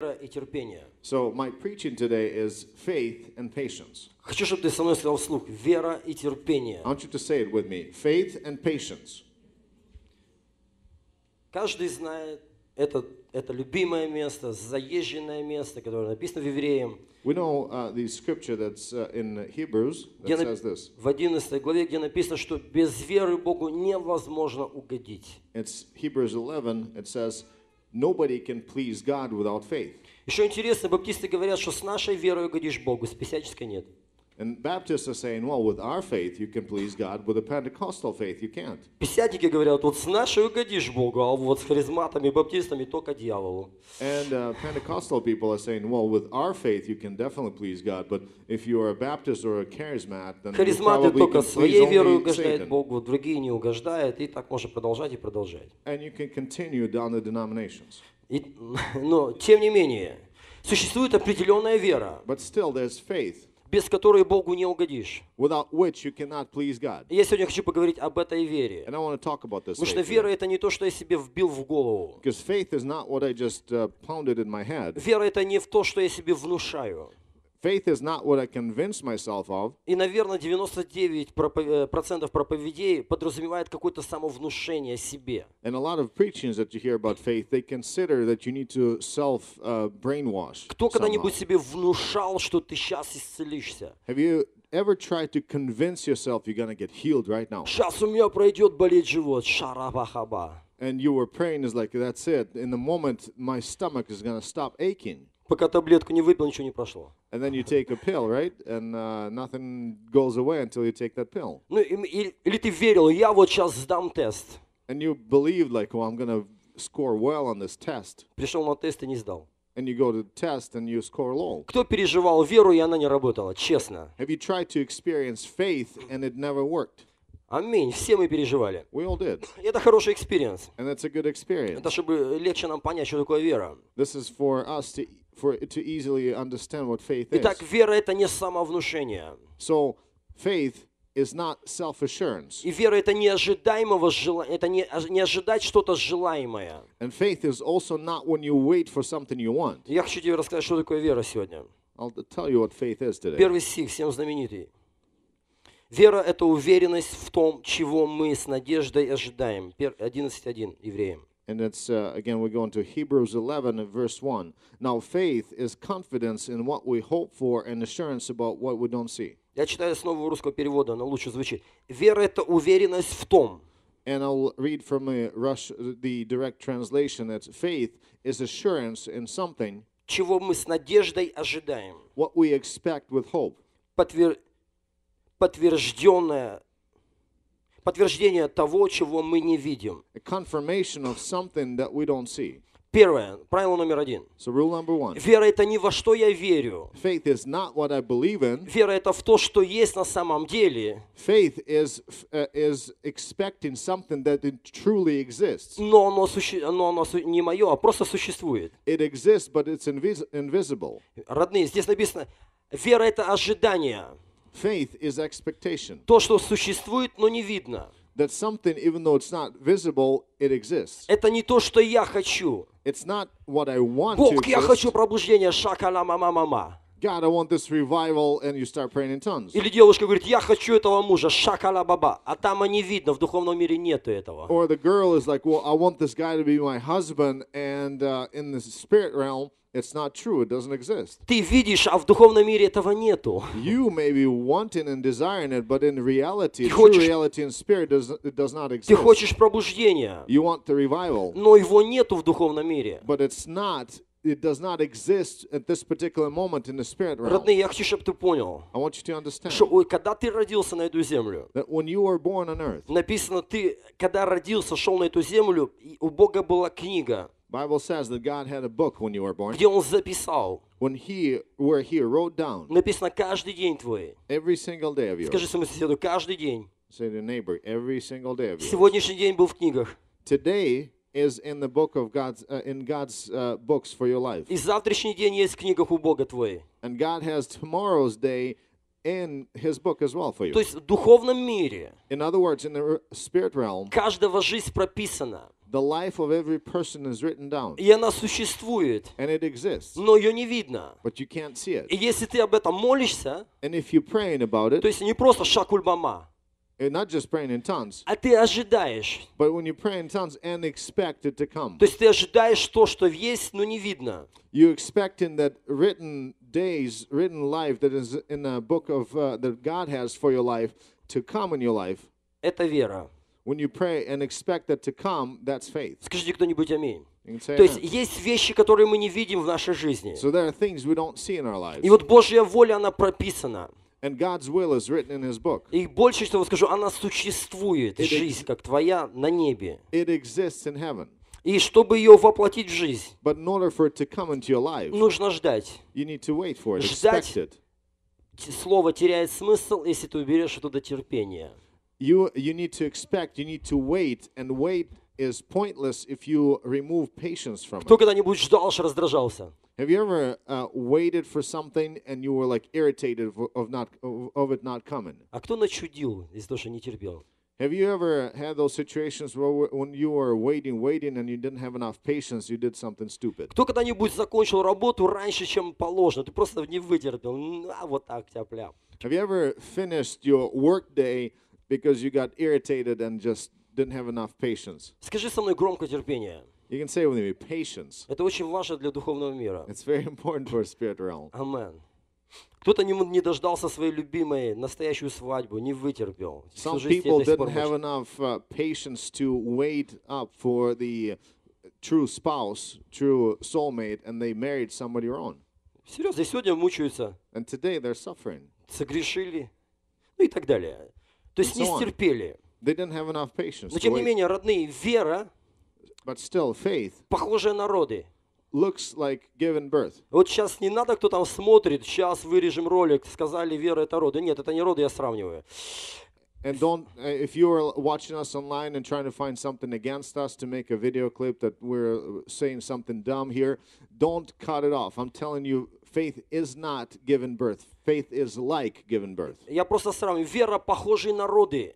и терпение. So my preaching today is faith and patience. Хочу, чтобы ты со мной сказал вслух: вера и терпение. I want you to say it with me. Faith and patience. Каждый знает это любимое место, заезженное место, которое написано в Евреям. We know the scripture that's in Hebrews that says this. В 11 главе, где написано, что без веры Богу невозможно угодить. It's Hebrews 11. It says, nobody can please God without faith. Еще интересно, баптисты говорят, что с нашей верой угодишь Богу, с пятидесятнической нет. And Baptists are saying, well, with our faith you can please God. With a Pentecostal faith you can't. Пятидесятники говорят, вот с нашей угодишь Богу, а вот с харизматами, баптистами только дьяволу. And Pentecostal people are saying, well, with our faith you can definitely please God, but if you are a Baptist or a charismat, then you Харизматы probably только can please своей верой only угождают Satan. Богу, другие не угождают, и так можно продолжать и продолжать. And you can continue down the denominations. Но, тем не менее, существует определенная вера, But still there's faith, без которой Богу не угодишь. without which you cannot please God. И я сегодня хочу поговорить об этой вере. And I want to talk about this Потому что faith вера — today. это не то, что я себе вбил в голову. Because faith is not what I just pounded in my head. Вера — это не в то, что я себе внушаю. Faith is not what I convince myself of. И, наверное, 99% проповедей подразумевает какое-то самовнушение себе. And a lot of preachings that you hear about faith, they consider that you need to self-brainwash. Кто когда-нибудь себе внушал, что ты сейчас исцелишься? Have you ever tried to convince yourself you're going to get healed right now? Сейчас у меня пройдет болеть живот. Шарабахаба. And you were praying is like, that's it. In the moment, my stomach is going to stop aching. Пока таблетку не выпил, ничего не прошло. And then you take a pill, right? And nothing goes away until you take that pill. Ну, или ты верил, я вот сейчас сдам тест. And you believed like, well, I'm going to score well on this test. Пришел на тест и не сдал. And you go to the test and you score low. Кто переживал веру, и она не работала? Честно. Have you tried to experience faith and it never worked? Аминь. Все мы переживали. We all did. И это хороший экспириенс. And that's a good experience. Это чтобы легче нам понять, что такое вера. This is for us to easily understand what faith is. Итак, вера — это не самовнушение. So faith is not self-assurance. И вера — это не ожидаемого желания, это не ожидать что-то желаемое. And faith is also not when you wait for something you want. Я хочу тебе рассказать, что такое вера сегодня. I'll tell you what faith is today. Первый стих, всем знаменитый. Вера — это уверенность в том, чего мы с надеждой ожидаем. 11:1 Евреям. And it's, again, we're going to Hebrews 11 and verse 1. Now faith is confidence in what we hope for and assurance about what we don't see. Я читаю с нового русского перевода, оно лучше звучит. Вера — это уверенность в том. And I'll read from the direct translation that faith is assurance in something, Чего мы с надеждой ожидаем. what we expect with hope. Подтверждение того, чего мы не видим. A confirmation of something that we don't see. Первое, правило номер 1. So rule number 1. Вера — это не во что я верю. Faith is not what I believe in. Вера — это в то, что есть на самом деле. Faith is expecting something that it truly exists. Но оно не мое, а просто существует. It exists, but it's invisible. Родные, здесь написано, вера — это ожидание. Faith is expectation. То, что существует, но не видно. That something, even though it's not visible, it exists. Это не то, что я хочу. It's not what I want to Бог, я хочу exist. пробуждения, шакала мама. God, I want this revival, and you start praying in tongues. Или девушка говорит, я хочу этого мужа, шакала баба. А там не видно, в духовном мире нету этого. Or the girl is like, well, I want this guy to be my husband, and in the spirit realm, it's not true. It doesn't exist. Ты видишь, а в духовном мире этого нету. You may be wanting and desiring it, but in reality, Ты true хочешь- reality in spirit it does not Ты exist. хочешь пробуждения, You want the revival, но его нету в духовном мире. but it does not exist at this particular moment in the spirit realm. Родные, я хочу, чтобы ты понял, I want you to understand что когда ты родился на эту землю, that when you were born on earth, написано, ты, когда родился, шел на эту землю, и у Бога была книга, Bible says that God had a book when you were born. где Он записал. Where he wrote down Написано, каждый день твой. every single day of yours. Скажи своему соседу, каждый день. Say to your neighbor, every single day of yours. Сегодняшний день был в книгах. Today is in the book of God's books for your life. И завтрашний день есть в книгах у Бога твоей. And God has tomorrow's day in his book as well for you. То есть в духовном мире In other words, in the spirit realm, каждого жизнь прописана. The life of every person is written down, И она существует, and it exists, но ее не видно. but you can't see И it. если ты об этом молишься, And if you're praying about то it, есть не просто шакульбама, and not just praying in tongues, а ты ожидаешь. but when you pray in tongues and expect it to come, То есть ты ожидаешь то, что есть, но не видно. you expecting that written days, written life that is in a book of that God has for your life to come in your life. Это вера. When you pray and expect that to come, that's faith. Скажите кто-нибудь аминь. You can say То есть amen. есть вещи, которые мы не видим в нашей жизни. So there are things we don't see in our lives. И вот Божья воля, она прописана. And God's will is written in His book. И больше того скажу, она существует, Это- жизнь, как твоя, на небе. It exists in heaven. И чтобы ее воплотить в жизнь, But in order for it to come into your life, нужно ждать. you need to wait for it, Ждать. expect it. Слово теряет смысл, если ты уберешь оттуда терпение. You need to expect, you need to wait, and wait is pointless if you remove patience from Кто it. когда-нибудь ждал, аж раздражался? Have you ever waited for something and you were like irritated of it not coming? А кто начудил из-за того, что не терпел? Have you ever had those situations where when you were waiting, and you didn't have enough patience, you did something stupid? Кто когда-нибудь закончил работу раньше, чем положено? Ты просто не вытерпел. Вот так тяп-ляп. Have you ever finished your work day because you got irritated and just didn't have enough patience? Скажи со мной громко терпение. You can say with me, patience. Это очень важно для духовного мира. It's very important for a spirit realm. Амен. Кто-то не дождался своей любимой настоящую свадьбу, не вытерпел. Всю Some жизнь people до сих пор didn't have мучает. enough patience to wait up for the true spouse, true soulmate, and they married somebody wrong. Серьезно, и сегодня мучаются, And today they're suffering. согрешили, ну и так далее. То есть And не so on. стерпели. They didn't have enough patience Но to тем не wait. менее, родные, вера, But still, faith похожая на роды. looks like giving birth. Вот сейчас не надо, кто там смотрит, сейчас вырежем ролик, сказали, вера это роды. Нет, это не роды, я сравниваю. And don't, if you are watching us online and trying to find something against us to make a video clip that we're saying something dumb here, don't cut it off. I'm telling you, faith is not giving birth. Faith is like giving birth. Я просто сравниваю. Вера похожая на роды.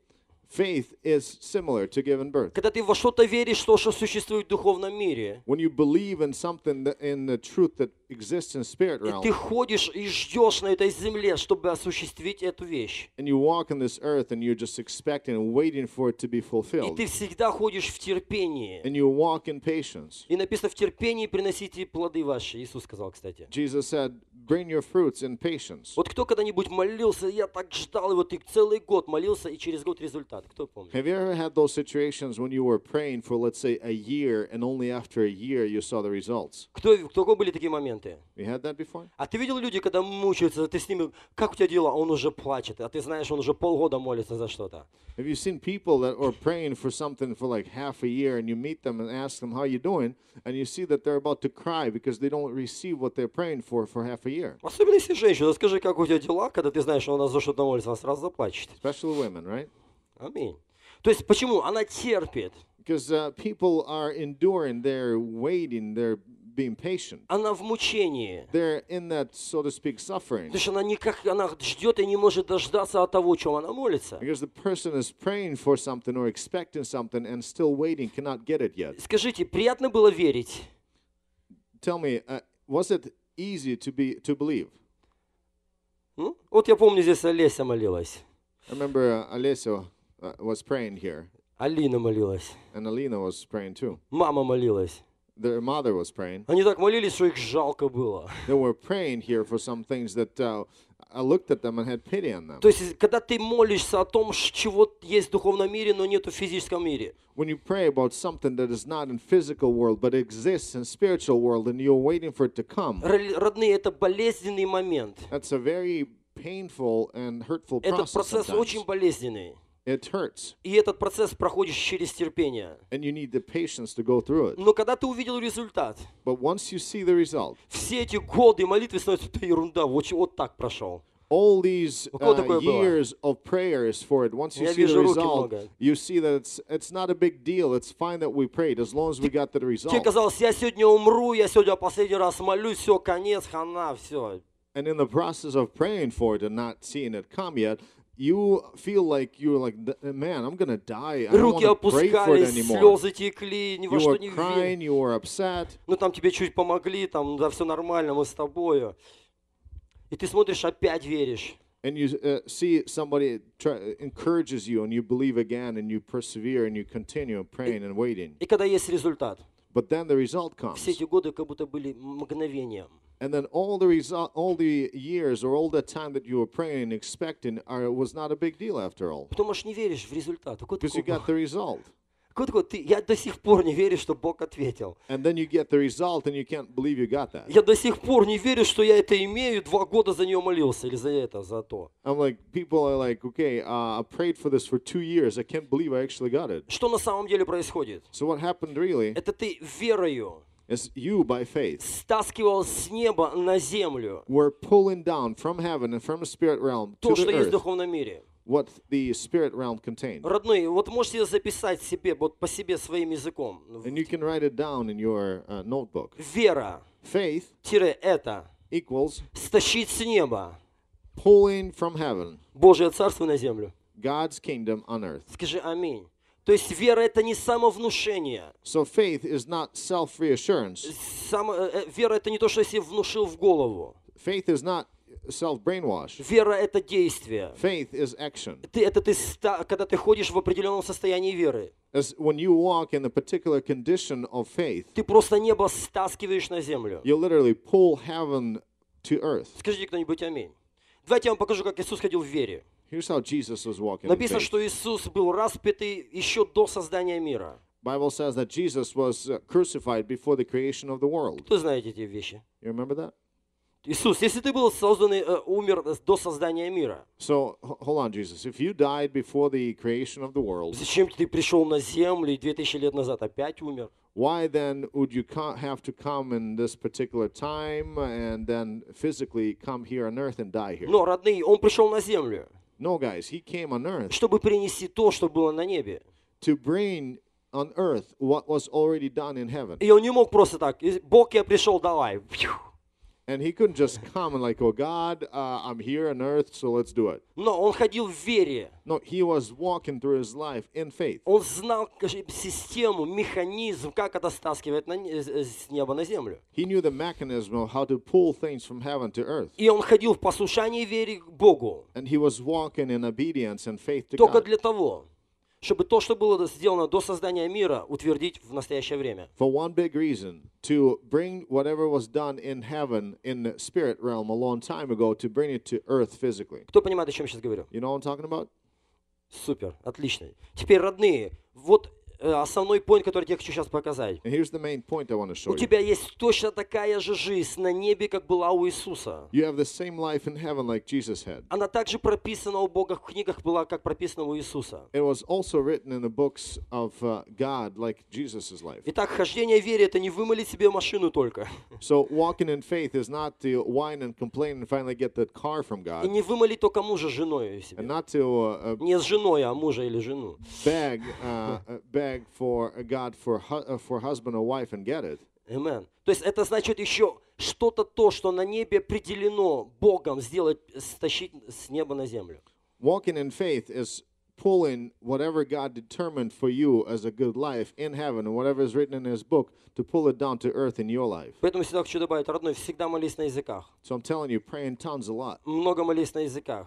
Faith is similar to giving birth. Когда ты во что-то веришь, что существует в духовном мире, When you believe in something, in the truth that exists in spirit и realm, ты ходишь и ждешь на этой земле, чтобы осуществить эту вещь. and you walk on this earth and you're just expecting and waiting for it to be И fulfilled, ты всегда ходишь в терпении. and you walk in patience. И написано, в терпении приносите плоды ваши. Иисус сказал, кстати. Jesus said, bring your fruits in patience. Вот кто когда-нибудь молился, я так ждал, и вот ты целый год молился, и через год результат. Кто помнит? Have you ever had those situations when you were praying for, let's say, a year, and only after a year you saw the results? У кого были такие моменты? You had that before? А ты видел люди, когда мучаются, ты с ними, как у тебя дела? Он уже плачет, а ты знаешь, он уже полгода молится за что-то. Have you seen people that are praying for something for like half a year, and you meet them and ask them, how you doing? And you see that they're about to cry because they don't receive what they're praying for half a year. Особенно если женщина, скажи, как у тебя дела, когда ты знаешь, что она за что-то молится, она сразу заплачет. Especially women, right? Аминь. То есть почему? Она терпит. Because people are enduring, they're waiting, they're being patient. Она в мучении. They're in that, so to speak, suffering. Потому что она ждет и не может дождаться от того, о чем она молится. Because the person is praying for something or expecting something and still waiting, cannot get it yet. Скажите, приятно было верить? Tell me, was it easy to believe? Вот я помню, здесь Олеся молилась. I remember Alessio was praying here, Алина молилась. and Alina was praying too. Мама молилась. Their mother was praying. Они так молились, что их жалко было. They were praying here for some things that I looked at them and had pity on them. То есть, когда ты молишься о том, чего есть в духовном мире, но нету в физическом мире, When you pray about something that is not in physical world but exists in spiritual world and you're waiting for it to come, родные, это болезненный момент. that's a very painful and hurtful Этот process процесс sometimes. очень болезненный. It hurts, И этот процесс проходишь через терпение. and you need the patience to go through it. Но когда ты увидел результат, But once you see the result, все эти годы молитвы становятся ерунда. Вот так прошел. all these У кого такое было? years of prayers for it, once you Я see the вижу руки result, много. you see that it's not a big deal. It's fine that we prayed as long as we got the Тебе result. казалось, я сегодня умру, я сегодня последний раз молюсь, все, конец, хана, все. And in the process of praying for it and not seeing it come yet, you feel like you're like, man, I'm gonna die. I don't Руки want to pray for it опускались, anymore. слезы текли, ни во You что were не верил. crying, you were upset, Ну там тебе чуть помогли, там, да, все нормально, мы с тобою. И ты смотришь, опять веришь. and you see somebody encourages you, and you believe again, and you persevere, and you continue praying and waiting. И когда есть результат, But then the result comes. все эти годы как будто были мгновением. And then all the years or all the time that you were praying and expecting was not a big deal after all. Потому что не веришь в результат. Because you got the result. Я до сих пор не верю, что Бог ответил. And then you get the result and you can't believe you got that. Я до сих пор не верю, что я это имею, 2 года за нее молился или за это, за то. I'm like, people are like, okay, I prayed for this for 2 years. I can't believe I actually got it. Что на самом деле происходит? So what happened really Это ты верою is you, by faith, стаскивал с неба на землю were pulling down from heaven and from the spirit realm to то, что the есть в earth духовном мире. what the spirit realm contained. Родные, вот можете записать себе, вот по себе своим языком. And you can write it down in your notebook. Вера, Faith это, equals стащить с неба pulling from heaven Божье Царство на землю. God's kingdom on earth. Скажи аминь. То есть вера это не самовнушение. So faith is not self-reassurance. Вера это не то, что я себе внушил в голову. Faith is not self-brainwash. Вера это действие. Faith is action. Когда ты ходишь в определенном состоянии веры, As when you walk in a particular condition of faith, ты просто небо стаскиваешь на землю. you literally pull heaven to earth. Скажите кто-нибудь аминь. Давайте я вам покажу, как Иисус ходил в вере. Here's how Jesus was walking in Написано, faith. что Иисус был распятый еще до создания мира. Bible says that Jesus was crucified before the creation of the world. Кто знаете эти вещи? You remember that? Иисус, если ты был созданный, умер до создания мира, So, hold on, Jesus. If you died before the creation of the world, зачем ты пришел на землю и 2000 лет назад опять умер? why then would you have to come in this particular time and then physically come here on earth and die here? Но, родные, Он пришел на землю, No, guys. He came on earth чтобы принести то, что было на небе. to bring on earth what was already done in heaven. И Он не мог просто так, Бог, я пришел, давай. And he couldn't just come and like, oh God, I'm here on earth, so let's do it. Но Он ходил в вере. No, he was walking through his life in faith. Он знал систему, механизм, как это стаскивает с неба на землю. He knew the mechanism of how to pull things from heaven to earth. И Он ходил в послушании и вере к Богу. And he was walking in obedience and faith to Только God. для того, чтобы то, что было сделано до создания мира, утвердить в настоящее время. For one big reason, to bring whatever was done in heaven, in the spirit realm a long time ago, to bring it to earth physically. Кто понимает, о чем я сейчас говорю? You know what I'm talking about? Супер, отлично. Теперь, родные, вот основной point, который я хочу сейчас показать. And here's the main point I want to show У you. тебя есть точно такая же жизнь на небе, как была у Иисуса. You have the same life in heaven like Jesus had. Она также прописана у Бога в книгах была, как прописана у Иисуса. It was also written in the books of God like Jesus' life. Итак, хождение в вере – это не вымолить себе машину только. So walking in faith is not to whine and complain and finally get that car from И God, не вымолить только мужа с женой and себе. not to Не с женой, а мужа или жену. beg for God for husband or wife and get it. Amen. То есть это значит еще что-то то, что на небе определено Богом сделать, стащить с неба на землю. Walking in faith is pulling whatever God determined for you as a good life in heaven and whatever is written in His book to pull it down to earth in your life. Поэтому всегда хочу добавить, родной, всегда молись на языках. So I'm telling you, pray in tongues a lot. Много молись на языках.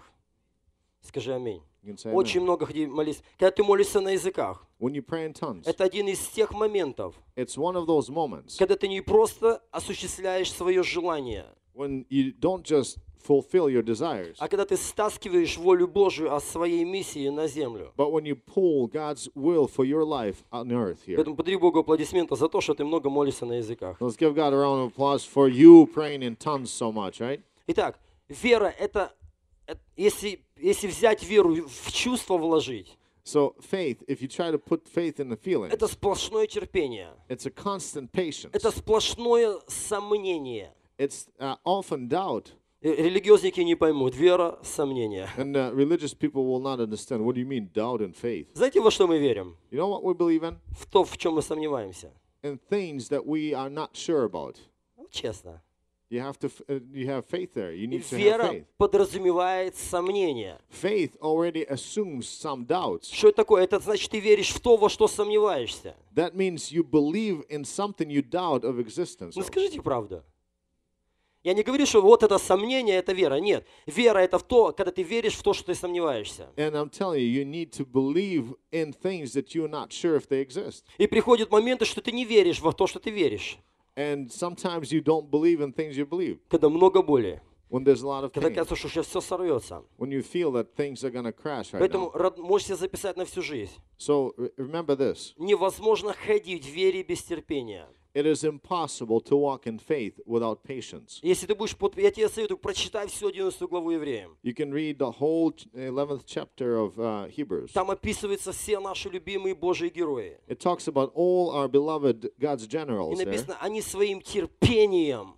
Скажи аминь. You can say Очень amen. много молись. Когда ты молишься на языках, When you pray in tongues, это один из тех моментов, it's one of those moments когда ты не просто осуществляешь свое желание, when you don't just fulfill your desires, а когда ты стаскиваешь волю Божию о своей миссии на землю. but when you pull God's will for your life on earth here. Поэтому подари Богу аплодисменты за то, что ты много молишься на языках. Let's give God a round of applause for you praying in tongues so much, right? Итак, вера – это если взять веру в чувство вложить, So faith, if you try to put faith in the feelings, это сплошное терпение, it's a constant patience. это сплошное сомнение. It's often doubt. Религиозники не поймут. Вера, сомнение. And religious people will not understand. What do you mean doubt and faith? Знаете, во что мы верим? You know what we believe in? В то, в чем мы сомневаемся. In things that we are not sure about. Ну, честно. You have faith there. You need to have Вера faith. подразумевает сомнение. Faith already assumes some doubts. Что это такое? Это значит, ты веришь в то, во что сомневаешься. That means you believe in something you doubt of existence Ну of. скажите правду. Я не говорю, что вот это сомнение, это вера. Нет. Вера это в то, когда ты веришь в то, что ты сомневаешься. And I'm telling you, you need to believe in things that you're not sure if they exist. И приходят моменты, что ты не веришь во то, что ты веришь. And sometimes you don't believe in things you believe. Когда много боли. When there's a lot of Когда pain. кажется, что сейчас все сорвется. When you feel that things are going to crash right Поэтому now. можете записать на всю жизнь. So remember this. Невозможно ходить в вере без терпения. It is impossible to walk in faith without patience. Если ты будешь, я тебе советую, прочитай всю 11 главу Евреям. You can read the whole 11th chapter of Hebrews. Там описываются все наши любимые Божьи герои. It talks about all our beloved God's И generals there. написано, они своим терпением,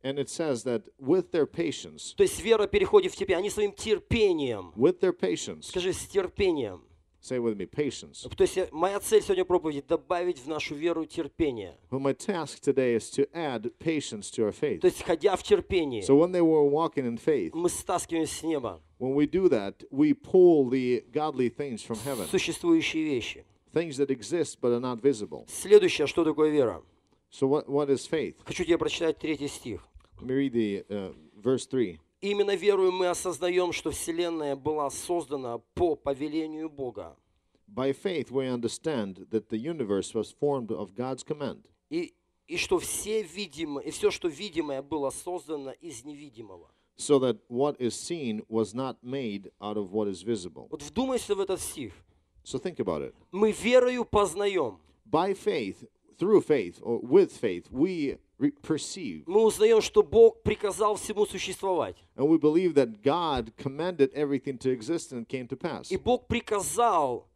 And it says that with their patience, то есть вера переходит в терпение, они своим терпением, with their patience, скажи, с терпением. say with me, patience. То есть моя цель сегодня проповеди добавить в нашу веру терпение. Well, my task today is to add patience to our faith. То есть, ходя в терпении, So when they were walking in faith, мы стаскиваем с неба when we do that, we pull the godly things from heaven, существующие вещи. things that exist but are not visible. Следующее, что такое вера? So what is faith? Хочу тебе прочитать 3 стих. Let me read the verse 3. Именно верою мы осознаем, что Вселенная была создана по повелению Бога. By faith we understand that the universe was formed of God's command, И что все что видимое было создано из невидимого. so that what is seen was not made out of what is visible. Вот вдумайся в этот стих. So think about it. Мы верою познаем. By faith, through faith, or with faith, we perceive. Мы узнаем, что Бог приказал всему существовать. And we believe that God commanded everything to exist and it came to pass. И Бог приказал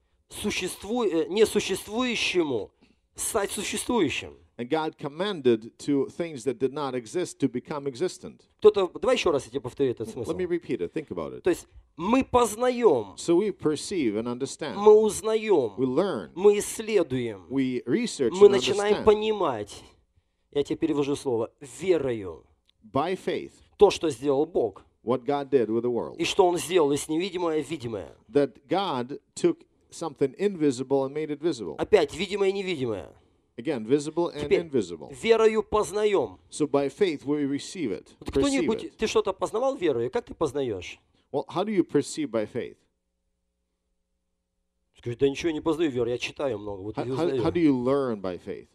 несуществующему стать существующим. And God commanded to things that did not exist to become existent. Давай еще раз я тебе повторю этот смысл. Let me repeat it. Think about it. То есть мы познаем, So we perceive and understand. мы узнаем, We learn. мы исследуем, We research мы and начинаем understand. понимать, я тебе перевожу слово, верою, By faith, то, что сделал Бог, what God did with the world. и что Он сделал из невидимое видимое. That God took something invisible and made it visible. Опять, видимое и невидимое. Again, visible and Теперь, invisible. верою познаем. So by faith we receive it, Вот perceive кто-нибудь, it. ты что-то познавал верою? Как ты познаешь? Well, how do you perceive by faith? Скажи, да ничего не познаю веру, я читаю много. Вот и How узнаю. do you learn by faith?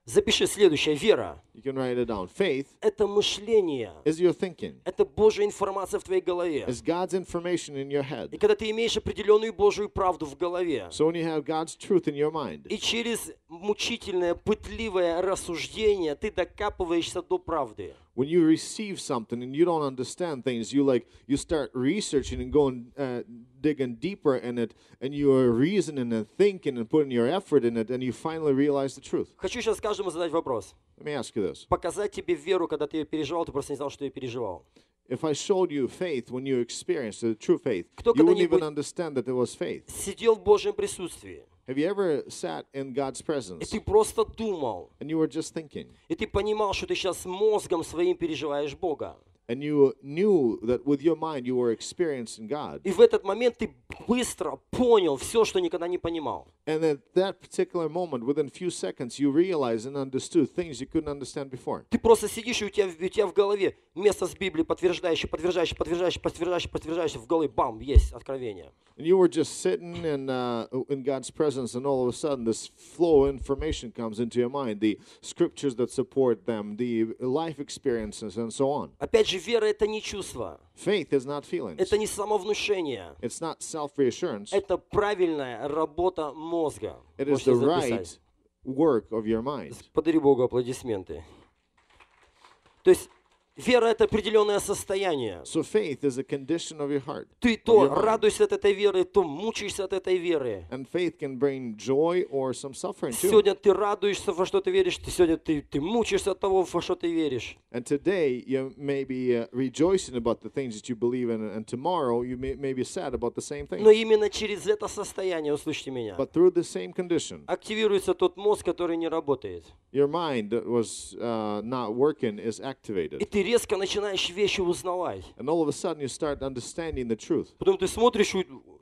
Запиши следующее. Вера You can write it down. Faith – это мышление. is your thinking. Это Божья информация в твоей голове. It's God's information in your И head. когда ты имеешь определенную Божью правду в голове, So when you have God's truth in your mind, и через мучительное, пытливое рассуждение ты докапываешься до правды. when you receive something and you don't understand things, you start researching and going digging deeper in it, and you are reasoning and thinking and putting your effort in it, and you finally realize the truth. Хочу сейчас каждому задать вопрос. Let me ask you this. Показать тебе веру, когда ты ее переживал, ты просто не знал, что ее переживал. If I showed you faith when you experienced the true faith, Кто you wouldn't even когда-нибудь understand that it was faith. сидел в Божьем присутствии, Have you ever sat in God's и presence ты просто думал, and you were just thinking, и ты понимал, что ты сейчас мозгом своим переживаешь Бога. and you knew that with your mind you were experiencing God, И в этот момент ты быстро понял все, что никогда не понимал. and at that particular moment, within a few seconds, you realized and understood things you couldn't understand before. Ты просто сидишь, и у тебя в голове место с Библией, подтверждающее в голове, бам, есть откровение. And you were just sitting in God's presence, and all of a sudden, this flow of information comes into your mind, the scriptures that support them, the life experiences, and so on. Опять же, вера – это не чувство, Faith is not feelings. это не самовнушение, It's not self-reassurance. это правильная работа мозга. It is Можете the записать. right work of your mind. Подари Богу аплодисменты. То есть Вера — это определенное состояние. So faith is a condition of your heart. Ты то радуешься от этой веры, то мучаешься от этой веры. And faith can bring joy or some suffering too. Сегодня ты радуешься, во что ты веришь, сегодня ты мучаешься от того, во что ты веришь. And today you may be rejoicing about the things that you believe in, and tomorrow you may be sad about the same Но thing. именно через это состояние, услышьте меня, But through the same condition, активируется тот мозг, который не работает. your mind that was not working is И activated. ты резко начинаешь вещи узнавать. And all of a sudden you start understanding the truth. Потом ты смотришь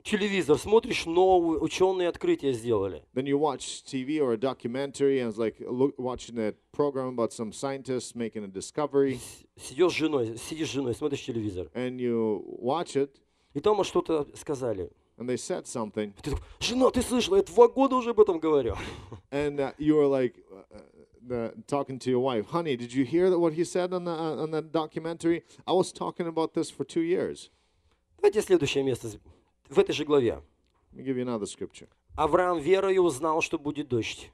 телевизор, смотришь, новые ученые открытия сделали. Then you watch TV or a documentary and it's like watching a program about some scientists making a discovery. Сидишь с женой, смотришь телевизор. And you watch it И там что-то сказали. and they said something. Ты такой: жена, ты слышала, я 2 года уже об этом говорю. And you were like talking to your wife, honey, did you hear what he said on the documentary? I was talking about this for 2 years. Давайте следующее место. В этой же главе. Let me give you another scripture. Авраам верою узнал, что будет дождь.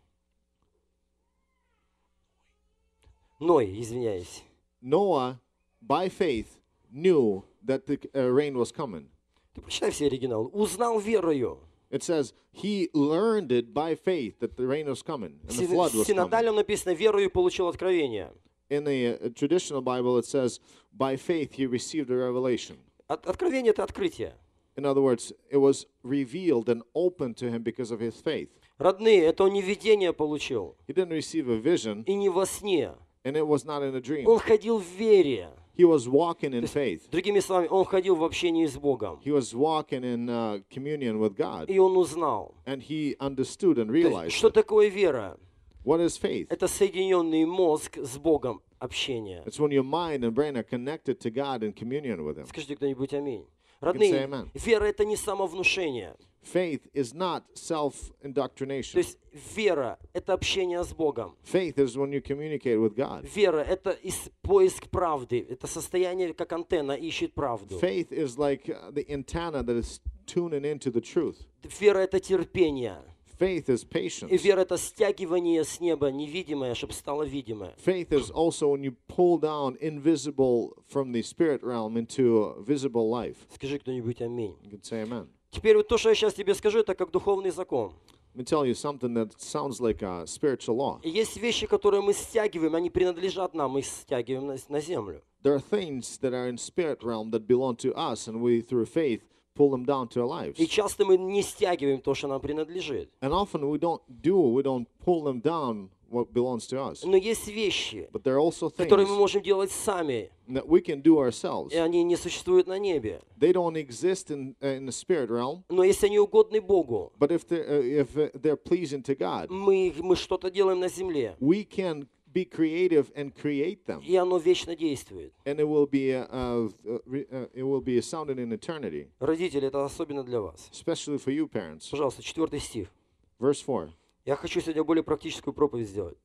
Ной, извиняюсь. Noah, by faith, knew that the rain was coming. Ты прочитай все оригиналы. Узнал верою. It says he learned it by faith that the rain was coming and the В flood was coming. синодальном написано: верою получил откровение. In the traditional Bible, it says by faith he received a revelation. Откровение — это открытие. In other words, it was revealed and opened to him because of his faith. Родные, это он не видение получил. He didn't receive a vision, И не во сне. and it was not in a dream. Он ходил в вере. He was walking in faith. Другими словами, он ходил в общении с Богом. He was walking in communion with God, И он узнал. and he understood and То есть, realized что it. такое вера? What is faith? Это соединенный мозг с Богом общение. It's when your mind and brain are connected to God in communion with Him. Скажите кто-нибудь аминь. say Родные, amen. вера — это не самовнушение. Faith is not То self-indoctrination. есть вера — это общение с Богом. Faith is when you communicate with God. Вера — это поиск правды. Это состояние, как антенна ищет правду. Faith is like the antenna that is tuning into the truth. Вера — это терпение. Faith is И patience. вера — это стягивание с неба невидимое, чтобы стало видимое. Faith is also when you pull down invisible from the spirit realm into visible life. Скажи кто-нибудь аминь. You can say amen. Теперь вот то, что я сейчас тебе скажу, это как духовный закон. Let me tell you something that sounds like a spiritual law. И есть вещи, которые мы стягиваем, они принадлежат нам, мы их стягиваем на землю. There are things that are in spirit realm that belong to us, and we, through faith, pull them down to our lives. И часто мы не стягиваем то, что нам принадлежит. And often we don't pull them down what belongs to us. Но есть вещи, But there are also things которые мы можем делать сами, that we can do ourselves. и они не существуют на небе. They don't exist in the spirit realm, Но если они угодны Богу, but if they're pleasing to God, мы что-то делаем на земле, we can be creative and create them, и оно вечно действует. and it will be sounded in eternity, Родители, это особенно для вас. especially for you parents. Пожалуйста, 4 стих. Verse 4. Я хочу сегодня более практическую проповедь сделать.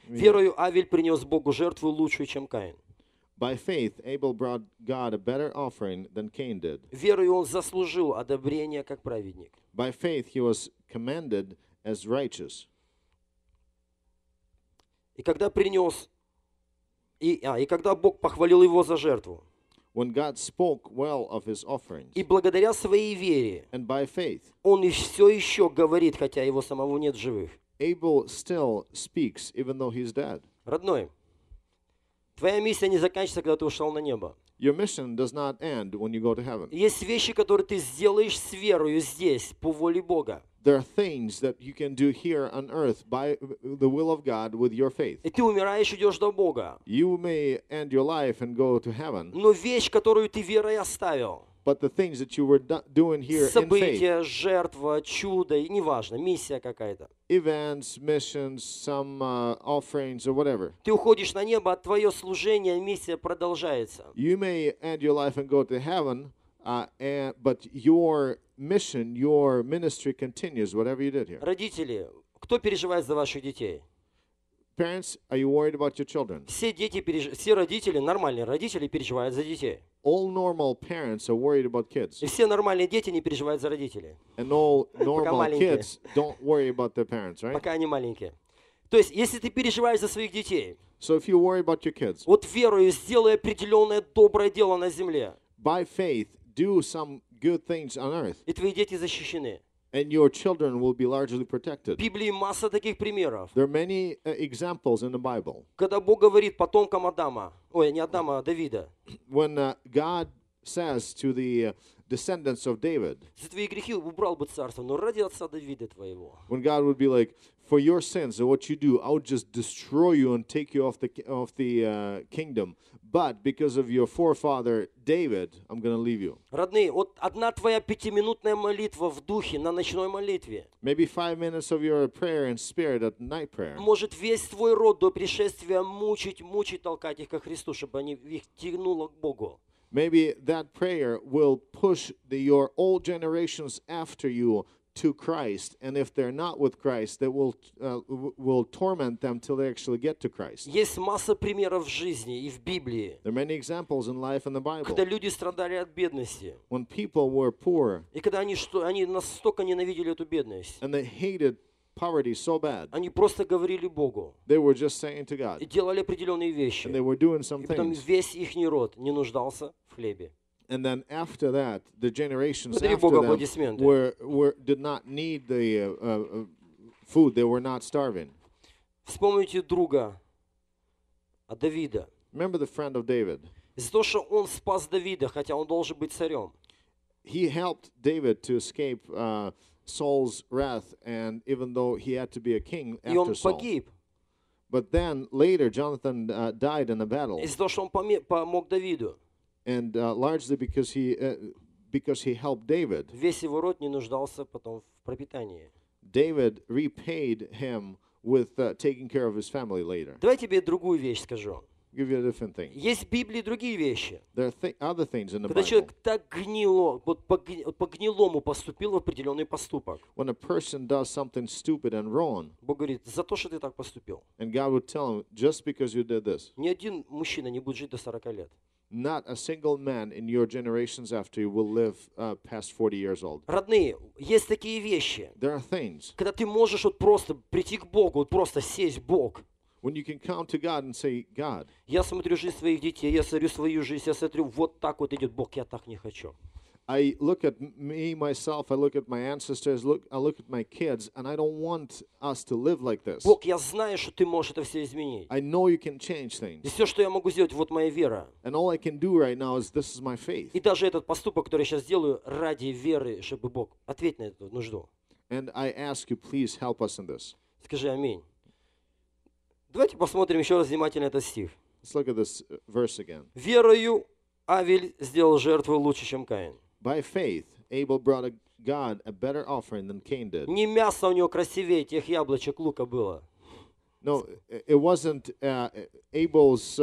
Верою Авель принес Богу жертву лучшую, чем Каин. By faith, Abel brought God a better offering than Cain did. Верою он заслужил одобрение как праведник. By faith, he was commended as righteous. И когда когда Бог похвалил его за жертву, When God spoke well of his offerings, и благодаря своей вере, and by faith, он и все еще говорит, хотя его самого нет в живых. Abel still speaks even though he's dead. Родной, твоя миссия не заканчивается, когда ты ушел на небо. Your mission does not end when you go to heaven. Есть вещи, которые ты сделаешь с верою здесь, по воле Бога. There are things that you can do here on earth by the will of God with your faith. И ты умираешь, идешь до Бога. You may end your life and go to heaven, Но вещь, которую ты верой оставил, but the things that you were doing here in faith, событие, жертва, чудо, и неважно, миссия какая-то. events, missions, some offerings or whatever. Ты уходишь на небо, а твое служение, миссия продолжается. You may end your life and go to heaven, but your mission, your ministry continues, whatever you did here. Родители, кто переживает за ваших детей? Parents, are you worried about your children? Все родители, нормальные родители, переживают за детей. All normal parents are worried about kids. И все нормальные дети не переживают за родителей, And all normal маленькие. kids don't worry about their parents, right? пока они маленькие. То есть, если ты переживаешь за своих детей, So if you worry about your kids, вот верою сделай определенное доброе дело на земле, by faith, do some good things on earth, и твои дети защищены. and your children will be largely В protected. Библии масса таких примеров, There are many examples in the Bible. когда Бог говорит потомкам Адама, ой, не Адама, а Давида, When God says to the descendants of David, за твои грехи убрал бы царство, но ради отца Давида твоего. when God would be like, for your sins and what you do, I would just destroy you and take you off the kingdom. But because of your forefather David, I'm going to leave you. Родные, вот одна твоя 5-минутная молитва в духе на ночной молитве Maybe 5 minutes of your prayer in spirit at night prayer может весь твой род до пришествия мучить, толкать их ко Христу, чтобы они их тянуло к Богу. Maybe that prayer will push your old generations after you to Christ, and if they're not with Christ, that will torment them till they actually get to Christ. Есть масса примеров в жизни и в Библии, There are many examples in life in the когда Bible люди страдали от бедности, when people were poor и когда они настолько ненавидели эту бедность, and they hated poverty so bad, они просто говорили Богу they were just saying to и God, делали определенные вещи, and they were doing some и потом things. весь ихний род не нуждался в хлебе. And then after that, the generations Подари after Богу them аплодисменты. did not need the food. They were not starving. Вспомните друга Давида. Remember the friend of David. Из-за того, что он спас Давида, хотя он должен быть царем. He helped David to escape Saul's wrath, and even though he had to be a king И он after Saul. погиб. But then later, Jonathan died in a battle, Из-за того, что он помог Давиду. and largely because he helped David. Весь его род не нуждался потом в пропитании. David repaid him with taking care of his family later. Давай тебе другую вещь скажу. Give you a different thing. Есть в Библии другие вещи. There are other things in the Когда Bible. человек так гнило, вот по гнилому поступил в определенный поступок. When a person does something stupid and wrong, Бог говорит, за то, что ты так поступил. and God would tell him, just because you did this, Ни один мужчина не будет жить до 40 лет. not a single man in your generations after you will live past 40 years old. Родные, есть такие вещи, There are things когда ты можешь вот просто прийти к Богу, вот просто сесть Бог. when you can come to God and say, God, Я смотрю жизнь своих детей, я смотрю свою жизнь, я смотрю, вот так вот идет Бог, я так не хочу. I look at me, myself, I look at my ancestors, I look at my kids, and I don't want us to live like this. Бог, я знаю, что ты можешь это все изменить. I know you can change И things. все, что я могу сделать, вот моя вера. And all I can do right now is this is my faith. И даже этот поступок, который я сейчас делаю, ради веры, чтобы Бог ответь на эту нужду. And I ask you, please help us in this. Скажи аминь. Давайте посмотрим еще раз внимательно этот стих. Let's look at this verse again. Верою Авель сделал жертву лучше, чем Каин. By faith, Abel brought God a better offering than Cain did. Не мясо у него красивее тех яблочек лука было. No, it wasn't Abel's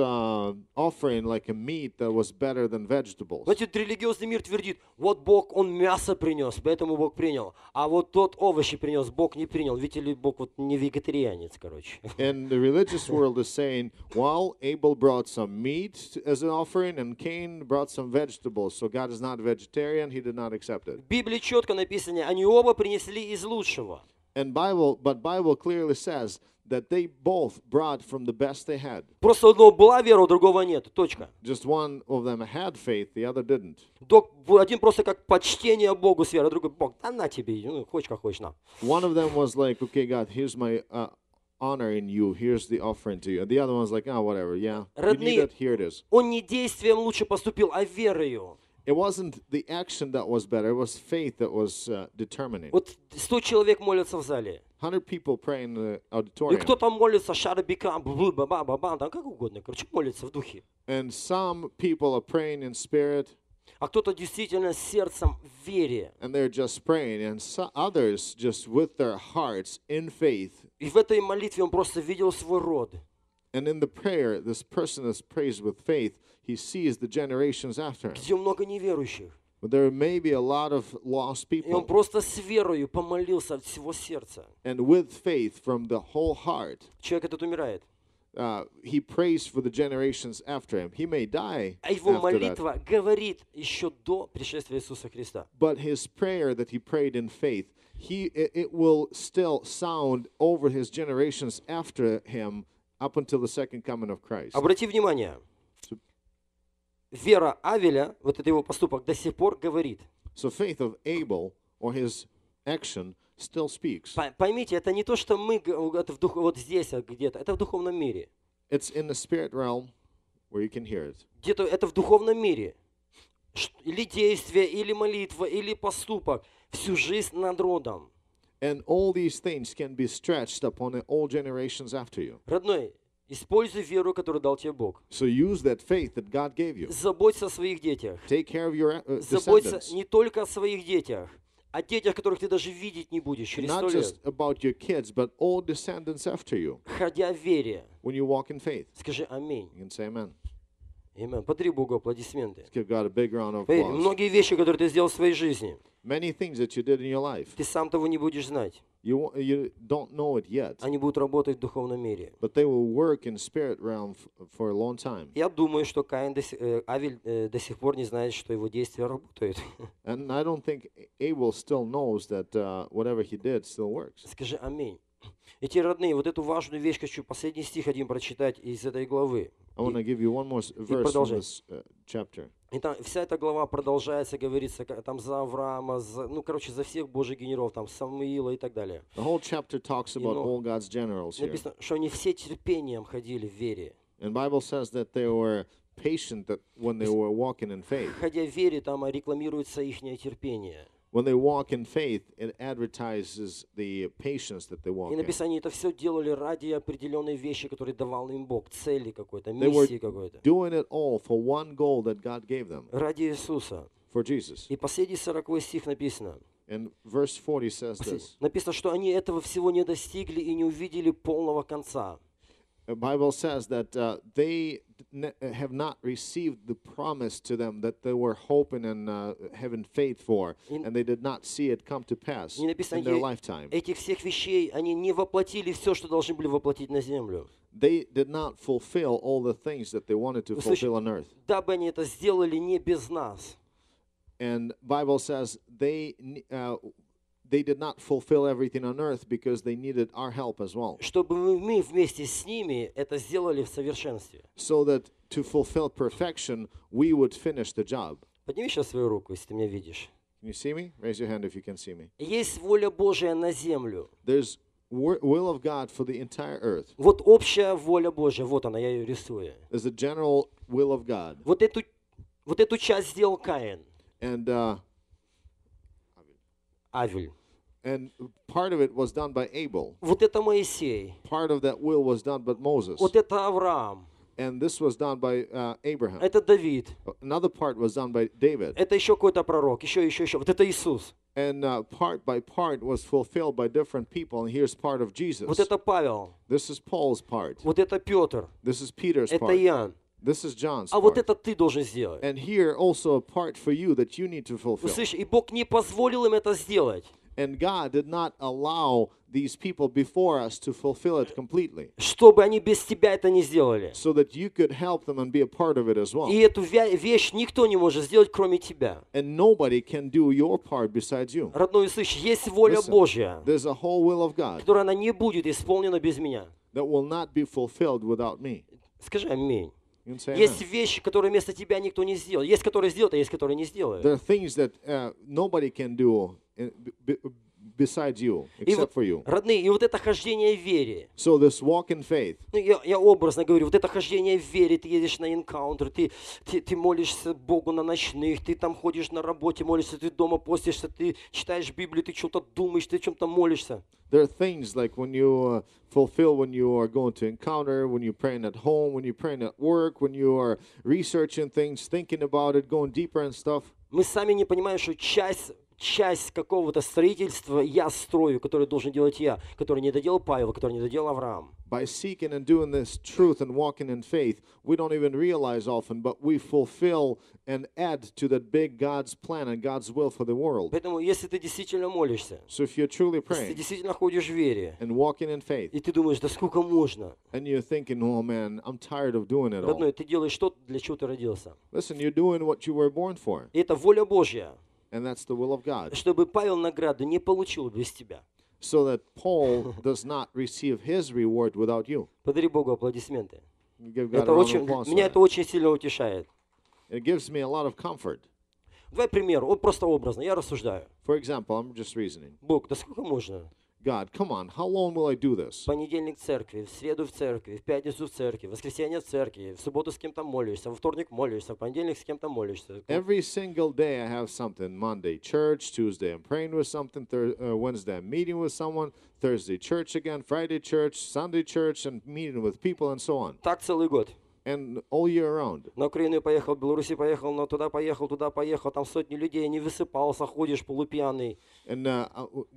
offering like a meat that was better than vegetables. Значит, религиозный мир твердит, вот Бог, Он мясо принес, поэтому Бог принял. А вот тот овощи принес, Бог не принял. Видите ли, Бог вот не вегетарианец, короче. And the religious world is saying, well, Abel brought some meat as an offering and Cain brought some vegetables. So God is not vegetarian, he did not accept it. В Библии четко написано, они оба принесли из лучшего. But Bible clearly says that they both brought from the best they had. Просто у одного была вера, у другого нет. Точка. Just one of them had faith, the other didn't. Один просто как почтение Богу с верой, другой Бог, да на тебе, ну, хочешь как хочешь, на. One of them was like, okay, God, here's my honor in you. Here's the offering to you. And the other one was like, oh, whatever, yeah. You need it, here it is. Он не действием лучше поступил, а верою. It wasn't the action that was better. It was faith that was determining. Вот 100 человек молятся в зале. 100 people pray in the И auditorium. кто там молится, шарабикам, ба-ба-ба-ба, там как угодно, короче, молится в духе. And some people are praying in spirit, А кто-то действительно сердцем в вере. and they're just praying. And others just with their hearts in faith. И в этой молитве он просто видел свой род. And in the prayer, this person is praised with faith. He sees the generations after him. Где много неверующих. But there may be a lot of lost И он people. просто с верою помолился от всего сердца. And with faith from the whole heart, Человек этот умирает. he prays for the generations after him. He may die А его after that. молитва говорит еще до пришествия Иисуса Христа. But his prayer that he prayed in faith, it will still sound over his generations after him up until the second coming of Christ. Обрати внимание, вера Авеля, вот это его поступок, до сих пор говорит. So faith of Abel or his action still speaks. Поймите, это не то, что мы это вот здесь где-то, это в духовном мире. It's in the spirit realm where you can hear it. Где-то это в духовном мире. Или действие, или молитва, или поступок. Всю жизнь над родом. And all these things can be stretched upon the old generations after you. Родной, используй веру, которую дал тебе Бог. So use that faith that God gave you. Заботься о своих детях. Take care of your Заботься descendants. не только о своих детях, о детях, которых ты даже видеть не будешь через 100 Not лет. just about your kids, but all descendants after you. Ходя в вере. When you walk in faith, Скажи аминь. you can say amen. Аминь. Подари Богу аплодисменты. Let's give God a big round of Поверь, applause. многие вещи, которые ты сделал в своей жизни, Many things that you did in your life, ты сам того не будешь знать. you don't know it yet, Они будут работать в духовном мире. but they will work in spirit realm for a long time. Я думаю, что Авель до сих пор не знает, что его действия работают. And I don't think Abel still knows that whatever he did still works. Скажи аминь. И те родные, вот эту важную вещь хочу, последний стих один прочитать из этой главы. I want to give you one more verse from продолжай. this chapter. И там вся эта глава продолжается, говорится, там за Авраама, за всех Божьих генералов, там Самуила и так далее. The whole chapter talks about all God's generals here. Написано, что они все терпением ходили в вере. And Bible says that they were patient that when they were walking in faith. Ходя в вере, там рекламируется их терпение. When they walk in faith, it advertises the patience that they walk И in. написано, они это все делали ради определенной вещи, которые давал им Бог, цели какой-то, They were миссии какой-то. doing it all for one goal that God gave them, Ради Иисуса. for Jesus. И последний 40 стих написано. And verse 40 says this. Написано, что они этого всего не достигли и не увидели полного конца. The Bible says that they have not received the promise to them that they were hoping and having faith for, and they did not see it come to pass И написано, in their lifetime. этих всех вещей, они не воплотили все, что должны были воплотить на землю. They did not fulfill all the things that they wanted to fulfill on earth. Дабы они это сделали не без нас. And Bible says they did not fulfill everything on earth because they needed our help as well. Чтобы мы вместе с ними это сделали в совершенстве. So that to fulfill perfection, we would finish the job. Подними сейчас свою руку, если ты меня видишь. Can you see me? Raise your hand if you can see me. Есть воля Божия на землю. There's will of God for the entire earth. Вот общая воля Божия, вот она, я ее рисую. There's the general will of God. Вот эту часть сделал Каин, And Авель. and part of it was done by Abel. Вот это Моисей. Part of that will was done by Moses. Вот это Авраам. And this was done by Abraham. Это Давид. Another part was done by David. Это еще какой-то пророк. Еще. Вот это Иисус. And part by part was fulfilled by different people. And here's part of Jesus. Вот это Павел. This is Paul's part. Вот это Петр. This is Peter's Это part. Иоанн. This is John's А вот part. это ты должен сделать. And here also a part for you that you need to Вы fulfill. слышите, и Бог не позволил им это сделать, And God did not allow these people before us to fulfill it completely, чтобы они без тебя это не сделали. so that you could help them and be a part of it as well. И эту вещь никто не может сделать, кроме тебя. And nobody can do your part besides you. Родной, слышишь, есть воля Listen, Божья, there's a whole will of God которая она не будет исполнена без меня. that will not be fulfilled without me. Скажи аминь. You can say Есть amen. вещи, которые вместо тебя никто не сделал. Есть, которые сделают, а есть, которые не сделают. There are things that nobody can do besides you, И except вот, for you. родные, и вот это хождение в вере. So this walk in faith, Я образно говорю, вот это хождение в вере, ты едешь на энкаунтер, ты молишься Богу на ночных, ты там ходишь на работе, молишься, ты дома постишься, ты читаешь Библию, ты что-то думаешь, ты о чем-то молишься. there are things like when you fulfill when you are going to encounter, when you're praying at home, when you're praying at work, when you are researching things, thinking about it, going deeper and stuff. Мы сами не понимаем, что часть какого-то строительства я строю, который должен делать я, который не доделал Павел, который не доделал Авраам. By seeking and doing this truth and walking in faith, we don't even realize often, but we fulfill and add to that big God's plan and God's will for the world. Поэтому, если ты действительно молишься, So if you're truly если ты praying действительно ходишь в вере, and walking in faith, и ты думаешь, да сколько можно? and you're thinking, oh man, I'm tired of doing it all. Родной, ты делаешь то, для чего ты родился. Listen, you're doing what you were born for, И это воля Божья, and that's the will of God. чтобы Павел награду не получил без тебя. so that Paul does not receive his reward without you. Подари Богу аплодисменты. Give God a Это round of очень, applause for меня that. это очень сильно утешает. It gives me a lot of comfort. Давай пример, вот просто образно, я рассуждаю. For example, I'm just reasoning. Бог, да сколько можно? God, come on, how long will I do this? В понедельник в церкви, в среду в церкви, в пятницу в церкви, в воскресенье в церкви, в субботу с кем-то молишься, во вторник молишься, в понедельник с кем-то молишься. Every single day I have something. Monday, church. Tuesday, I'm praying with something. Wednesday, I'm meeting with someone. Thursday, church again. Friday, church. Sunday, church, and meeting with people and so on. Так целый год. And all year round. На Украину я поехал, в Беларуси поехал, но туда поехал, там сотни людей, не высыпался, ходишь полупьяный. And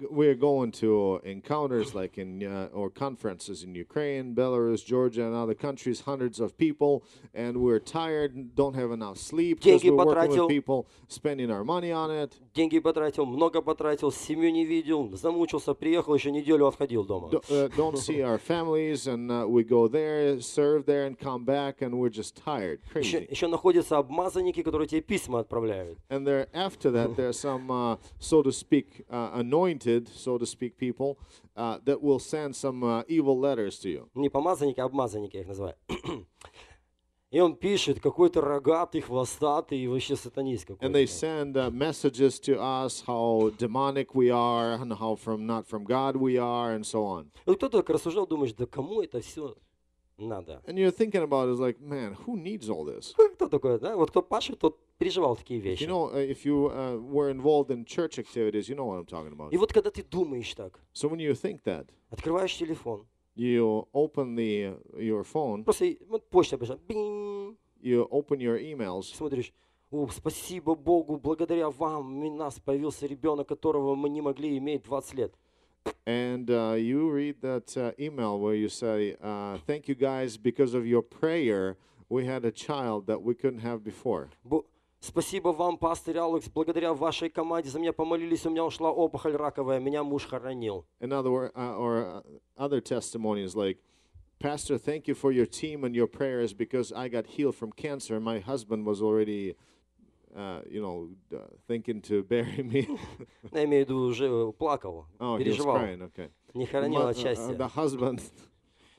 we're going to encounters like in or conferences in Ukraine, Belarus, Georgia, and other countries, hundreds of people, and we're tired, don't have enough sleep because Деньги we're working потратил. with people, spending our money on it. Деньги потратил, много потратил, семью не видел, замучился, приехал, еще неделю отходил дома. Don't see our families, and we go there, serve there, and come back, and we're just tired, crazy. Еще находятся обмазанники, которые тебе письма отправляют. And there, after that, there's some, so to speak, anointed, so to speak, people that will send some evil letters to you. Не помазанники, а обмазанники я их называю. И он пишет, какой-то рогатый, хвостатый и вообще сатанист And they какой-то. send messages to us how demonic we are and how not from God we are and so on. И вот кто-то так рассуждал, думаешь, да кому это все надо? And you're thinking about it, it's like, man, who needs all this? Кто такой, да? Вот кто пашет, тот переживал такие You вещи. know, if you were involved in church activities, you know what I'm talking about. И вот когда ты думаешь так, So when you think that, открываешь телефон, you open your phone, просто вот почта пришла, бинь, you open your emails, смотришь, о, спасибо Богу, благодаря вам у нас появился ребенок, которого мы не могли иметь 20 лет. and you read that email where you say, thank you guys, because of your prayer, we had a child that we couldn't have before. Спасибо вам, пастор Алекс, благодаря вашей команде за меня помолились, у меня ушла опухоль раковая, меня муж хоронил. In other words, or other testimonies like, Pastor, thank you for your team and your prayers because I got healed from cancer. My husband was already, thinking to bury me. Я имею в виду, уже плакал, Oh, he was переживал, crying. Okay. не хоронил от счастья. The husband,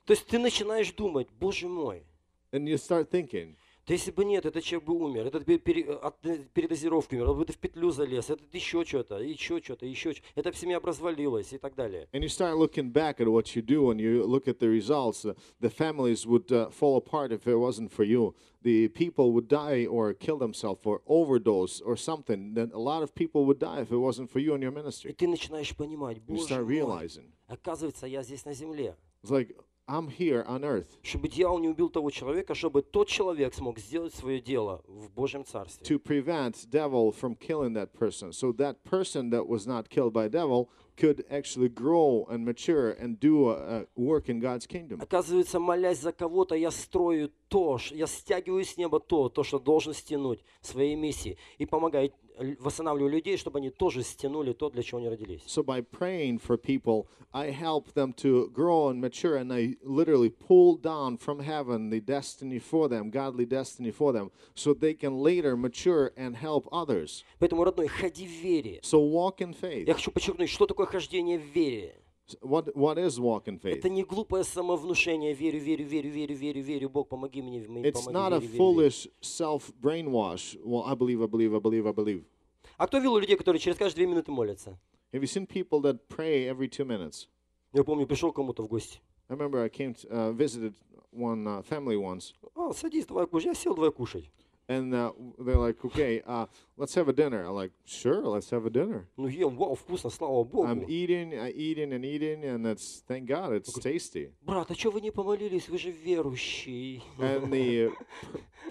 То есть ты начинаешь думать, боже мой, and you start thinking, да если бы нет, этот человек бы умер, этот бы от передозировки умер, он бы в петлю залез, этот еще что-то, еще что-то, еще что-то, это в семье бы развалилось и так далее. and you start looking back at what you do, and you look at the results. The families would fall apart if it wasn't for you. The people would die or kill themselves or overdose or something. Then a lot of people would die if it wasn't for you and your И ministry. ты начинаешь понимать, You боже start мой, realizing, оказывается, я здесь на земле. it's like, I'm here on earth Чтобы дьявол не убил того человека, чтобы тот человек смог сделать свое дело в Божьем Царстве. to prevent devil from killing that person. So that person that was not killed by devil could actually grow and mature and do work in God's kingdom. Оказывается, молясь за кого-то, я строю то, я стягиваю с неба то, что должен стянуть в своей миссии. И помогаю, восстанавливаю людей, чтобы они тоже стянули то, для чего они родились. So by praying for people, I help them to grow and mature, and I literally pull down from heaven the destiny for them, godly destiny for them, so they can later mature and help others. Поэтому, родной, ходи в вере. So walk in faith. Я хочу подчеркнуть, что такое хождение в вере. What is walk in faith? Это не глупое самовнушение. Верю. Бог, помоги мне. It's not a Верю. foolish self-brainwash. Well, I believe. А кто видел людей, которые через каждые 2 минуты молятся? Have you seen people that pray every 2 minutes? Я помню, пришел к кому-то в гости. I remember I visited one family once, Садись, давай кушай. Я сел, давай кушать. and they're like, okay, let's have a dinner. I'm like, sure, let's have a dinner. Ну, ем, вау, вкусно, слава Богу. I'm eating, and it's, thank God, it's tasty. Брат, а что вы не помолились? Вы же верующий. And the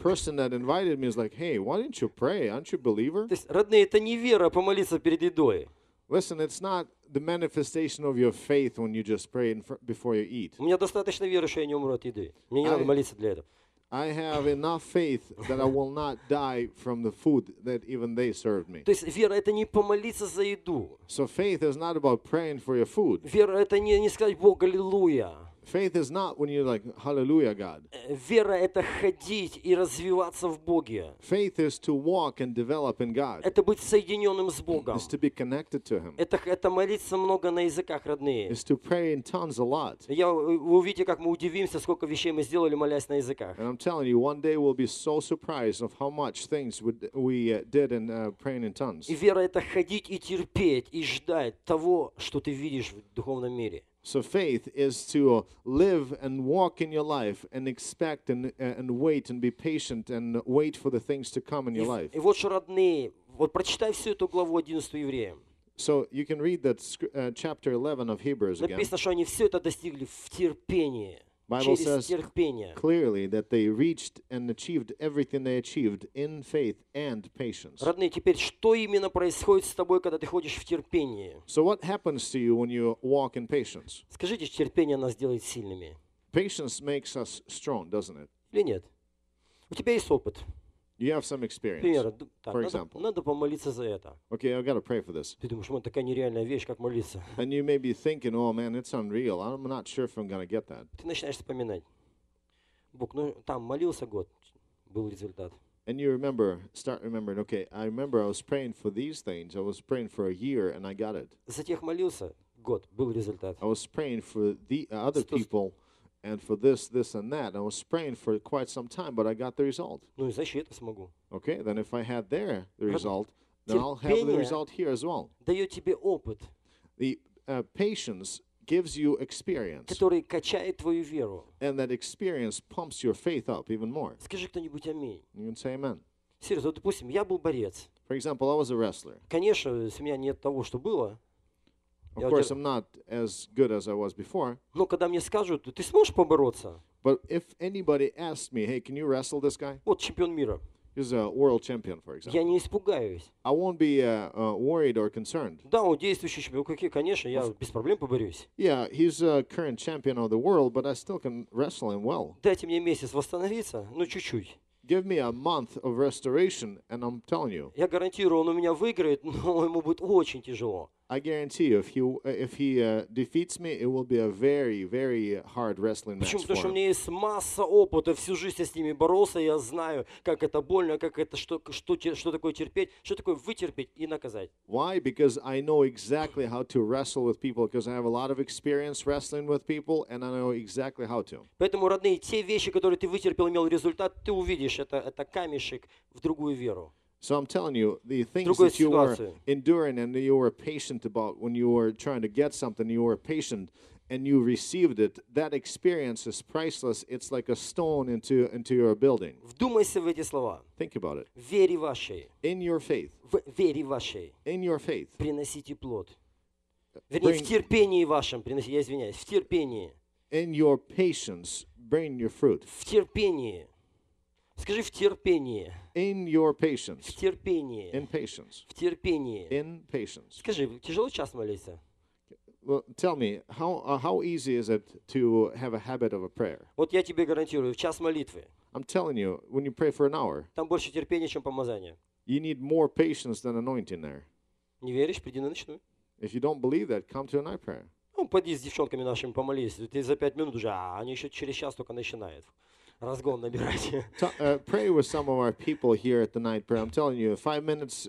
person that invited me is like, hey, why didn't you pray? Aren't you a believer? То есть, родные, это не вера помолиться перед едой. Listen, it's not the manifestation of your faith when you just pray before you eat. У меня достаточно веры, что я не умру от еды. Мне не надо молиться для этого. I have enough faith that I will not die from the food that even they served me. То есть вера — это не помолиться за еду. So faith is not about praying for your food. Вера — это не сказать Богу аллилуйя. Faith is not when you're like, hallelujah, God. Вера — это ходить и развиваться в Боге. Faith is to walk and develop in God. Это быть соединенным с Богом. Is to be connected to Him. Это молиться много на языках, родные. Is to pray in tongues a lot. Вы увидите, как мы удивимся, сколько вещей мы сделали, молясь на языках. And I'm telling you, one day we'll be so surprised of how much things we did in praying in tongues. И вера — это ходить и терпеть, и ждать того, что ты видишь в духовном мире. So faith is to live and walk in your life and expect and wait and be patient and wait for the things to come in your life. И вот что, родные, вот прочитай всю эту главу 11 Евреям. So you can read that chapter 11 of Hebrews again. Написано, что они все это достигли в терпении, Bible через says терпение. clearly that they reached and achieved everything they achieved in faith and patience. Родные, теперь что именно происходит с тобой, когда ты ходишь в терпении? So what happens to you when you walk in patience? Скажите, терпение нас делает сильными. Patience makes us strong, doesn't it? Или нет? У тебя есть опыт. You have some experience. Например, так, For example. надо помолиться за это. Okay, I got to pray for this. Ты думаешь, такая нереальная вещь, как молиться. And you may be thinking, oh man, it's unreal. I'm not sure if I'm going to get that. Ты начинаешь вспоминать. Бог, там молился год, был результат. And you start remembering, okay, I remember I was praying for these things. I was praying for a year and I got it. За тех молился год, был результат. I was praying for the other people and for this, and that. I was praying for quite some time, but I got the result. Ну и значит, это смогу. Okay, then if I had the result, then I'll have the result here as well. Дает тебе опыт, The patience gives you experience, который качает твою веру. and that experience pumps your faith up even more. Скажи кто-нибудь аминь. You can say amen. Серьезно, вот, допустим, я был борец. For example, I was a wrestler. Конечно, с меня нет того, что было. Of course, I'm not as good as I was before. Но когда мне скажут, ты сможешь побороться? But if anybody asked me, hey, can you wrestle this guy? Вот чемпион мира. He's a world champion, for example. Я не испугаюсь. I won't be worried or concerned. Да, он действующий чемпион. Какие, конечно, я без проблем поборюсь. Yeah, he's a current champion of the world, but I still can wrestle him well. Дайте мне месяц восстановиться, ну чуть-чуть. Give me a month of restoration, and I'm telling you, Я гарантирую, он у меня выиграет, но ему будет очень тяжело. I guarantee you, if he defeats me, it will be a very, very hard wrestling match Почему? for Потому что у him. меня есть масса опыта, всю жизнь я с ними боролся, я знаю, как это больно, как это, что такое терпеть, что такое вытерпеть и наказать. Why? Because I know exactly how to wrestle with people, because I have a lot of experience wrestling with people, and I know exactly how to. Поэтому, родные, те вещи, которые ты вытерпел, имел результат, ты увидишь, это камешек в другую веру. So I'm telling you, the things Другую that you were ситуацию. enduring and you were patient about when you were trying to get something, you were patient and you received it, that experience is priceless. It's like a stone into your building. Вдумайся в эти слова. Think about it. В вере вашей, In your faith, в вере вашей in your faith, приносите плод. Вернее, в терпении вашем приносите, я извиняюсь, в терпении. in your patience, bring your fruit. В терпении. Скажи в терпении. In your В patience, терпении. in patience, В терпении. in patience. Скажи, тяжело час молиться? Well, tell me, how easy is it to have a habit of a prayer? Вот я тебе гарантирую, в час молитвы I'm telling you, when you pray for an hour, там больше терпения, чем помазания. you need more patience than anointing there. Не веришь? Приди на ночную. If you don't believe that, come to a night prayer. Ну, пойди с девчонками нашими помолись. Ты за 5 минут уже, они еще через час только начинают разгон набирать. Pray with some of our people here at the night prayer. I'm telling you, 5 minutes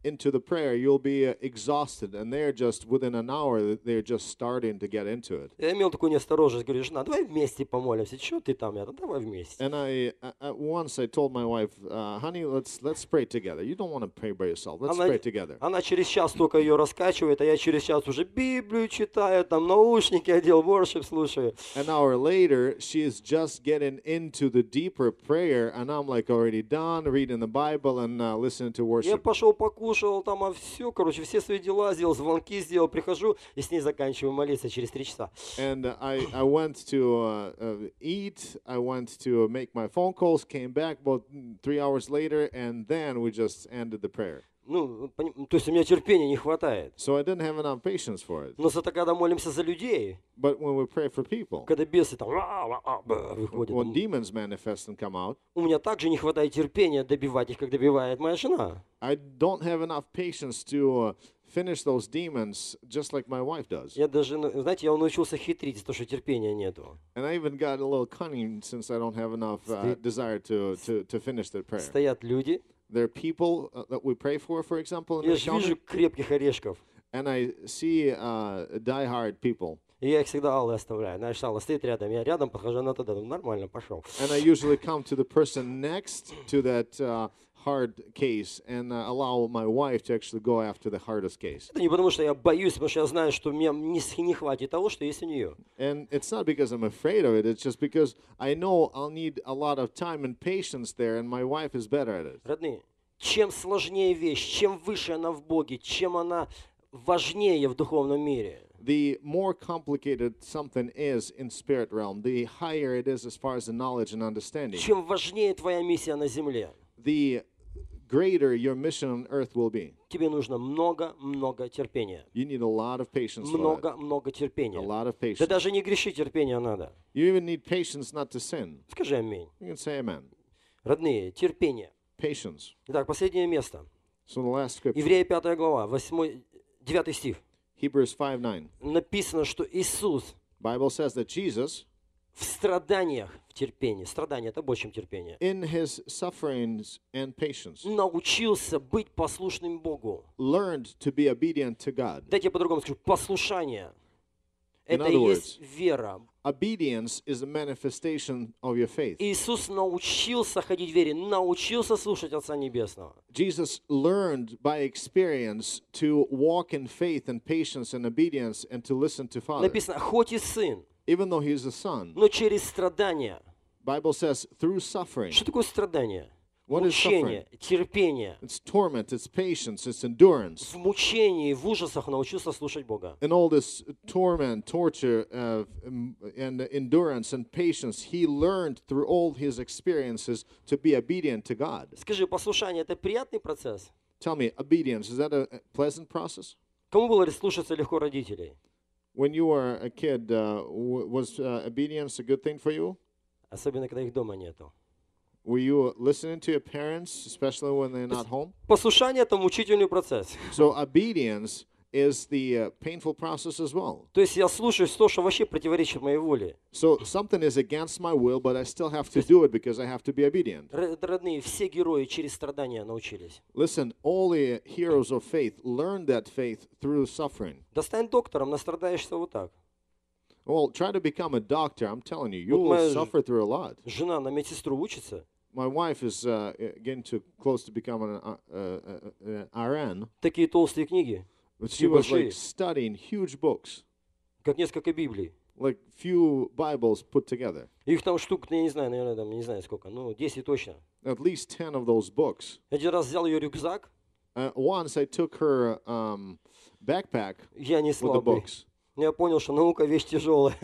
into the prayer, you'll be exhausted, and they're just within an hour, they're just starting to get into it. Я имел такую неосторожность, говорю, жена, давай вместе помолимся. Чего ты там? Я, давай вместе. And once I told my wife, honey, let's pray together. You don't want to pray by yourself. Let's pray together. Она через час только ее раскачивает, а я через час уже Библию читаю, там наушники одел, воршип слушаю. An hour later, she is just getting into the deeper prayer, and I'm like already done reading the Bible and listening to Я worship. пошел покушал, там, а все, короче, все свои дела сделал, звонки сделал, прихожу и с ней заканчиваю молиться через 3 часа. And I went to eat, I went to make my phone calls, came back about 3 hours later, and then we just ended the prayer. Ну, то есть у меня терпения не хватает. So I didn't have enough patience for it. Но зато когда молимся за людей, But when we pray for people, когда бесы там выходят, when demons manifest and come out, у меня также не хватает терпения добивать их, как добивает моя жена. I don't have enough patience to finish those demons just like my wife does. Я даже, знаете, я научился хитрить, потому что терпения нету. And I even got a little cunning since I don't have enough desire to finish that prayer. Стоят люди, There are people that we pray for example, in я the же вижу encounter, крепких орешков. and I see die-hard people. И я их всегда Аллой оставляю. Знаешь, Алла стоит рядом, я рядом подхожу, она туда. Ну, нормально, пошел. And I usually come to the person next to that hard case and allow my wife to actually go after the hardest case. Это не потому, что я боюсь, потому что я знаю, что мне не хватит того, что есть у нее. And it's not because I'm afraid of it, it's just because I know I'll need a lot of time and patience there, and my wife is better at it. Родные, чем сложнее вещь, чем выше она в Боге, чем она важнее в духовном мире, The more complicated something is in spirit realm, the higher it is as far as the knowledge and understanding, чем важнее твоя миссия на земле, the greater your mission on earth will be. тебе нужно много терпения. You need a lot of patience for that. Много A терпения. lot of Да patience. даже не греши, терпения надо. You even need patience not to sin. Скажи аминь. You can say amen. Родные, терпение. Patience. Итак, последнее место. So the last scripture, Еврея 5 глава, 9 стих. Hebrews 5:9. Написано, что Иисус Bible says that Jesus, в страданиях, в терпении, страдание это больше, чем терпение, in his sufferings and patience, научился быть послушным Богу. learned to be obedient to God. Дайте я по-другому скажу, послушание. In Это other и words, есть вера. Obedience is a manifestation of your faith. Иисус научился ходить в вере, научился слушать Отца Небесного. Jesus learned by experience to walk in faith and patience and obedience and to listen to Father. Написано, хоть и сын, Even though he is a son, но через страдания. Bible says through suffering. Что такое страдание? What is Мучение, терпение. It's torment, it's patience, it's endurance. В мучении, в ужасах научился слушать Бога. And all this torment, torture, and endurance and patience, he learned through all his experiences to be obedient to God. Скажи, послушание это приятный процесс? Tell me, obedience, is that a pleasant process? Кому было слушаться легко родителей? When you were a kid, was obedience a good thing for you? Особенно, когда их дома нету. Were you listening to your parents, especially when they're not home? Послушание это мучительный процесс. So obedience is the painful process as well. То есть я слушаюсь то, что вообще противоречит моей воле. So something is against my will, but I still have to do it because I have to be obedient. Родные, все герои через страдания научились. Listen, all the heroes of faith learned that faith through suffering. Да стань доктором, настрадаешься вот так. Well, try to become a doctor. I'm telling you, you Вот will моя suffer through a lot. жена на медсестру учится. My wife is getting too close to becoming an RN, Такие толстые книги, but she Такие was большие, like studying huge books, как несколько Библий. like few Bibles put together. Их там штук, я не знаю, наверное, там, не знаю сколько, ну, 10 точно. At least 10 of those books. Один раз взял ее рюкзак, Once I took her backpack я не with the слабый. books, Я понял, что наука вещь тяжелая.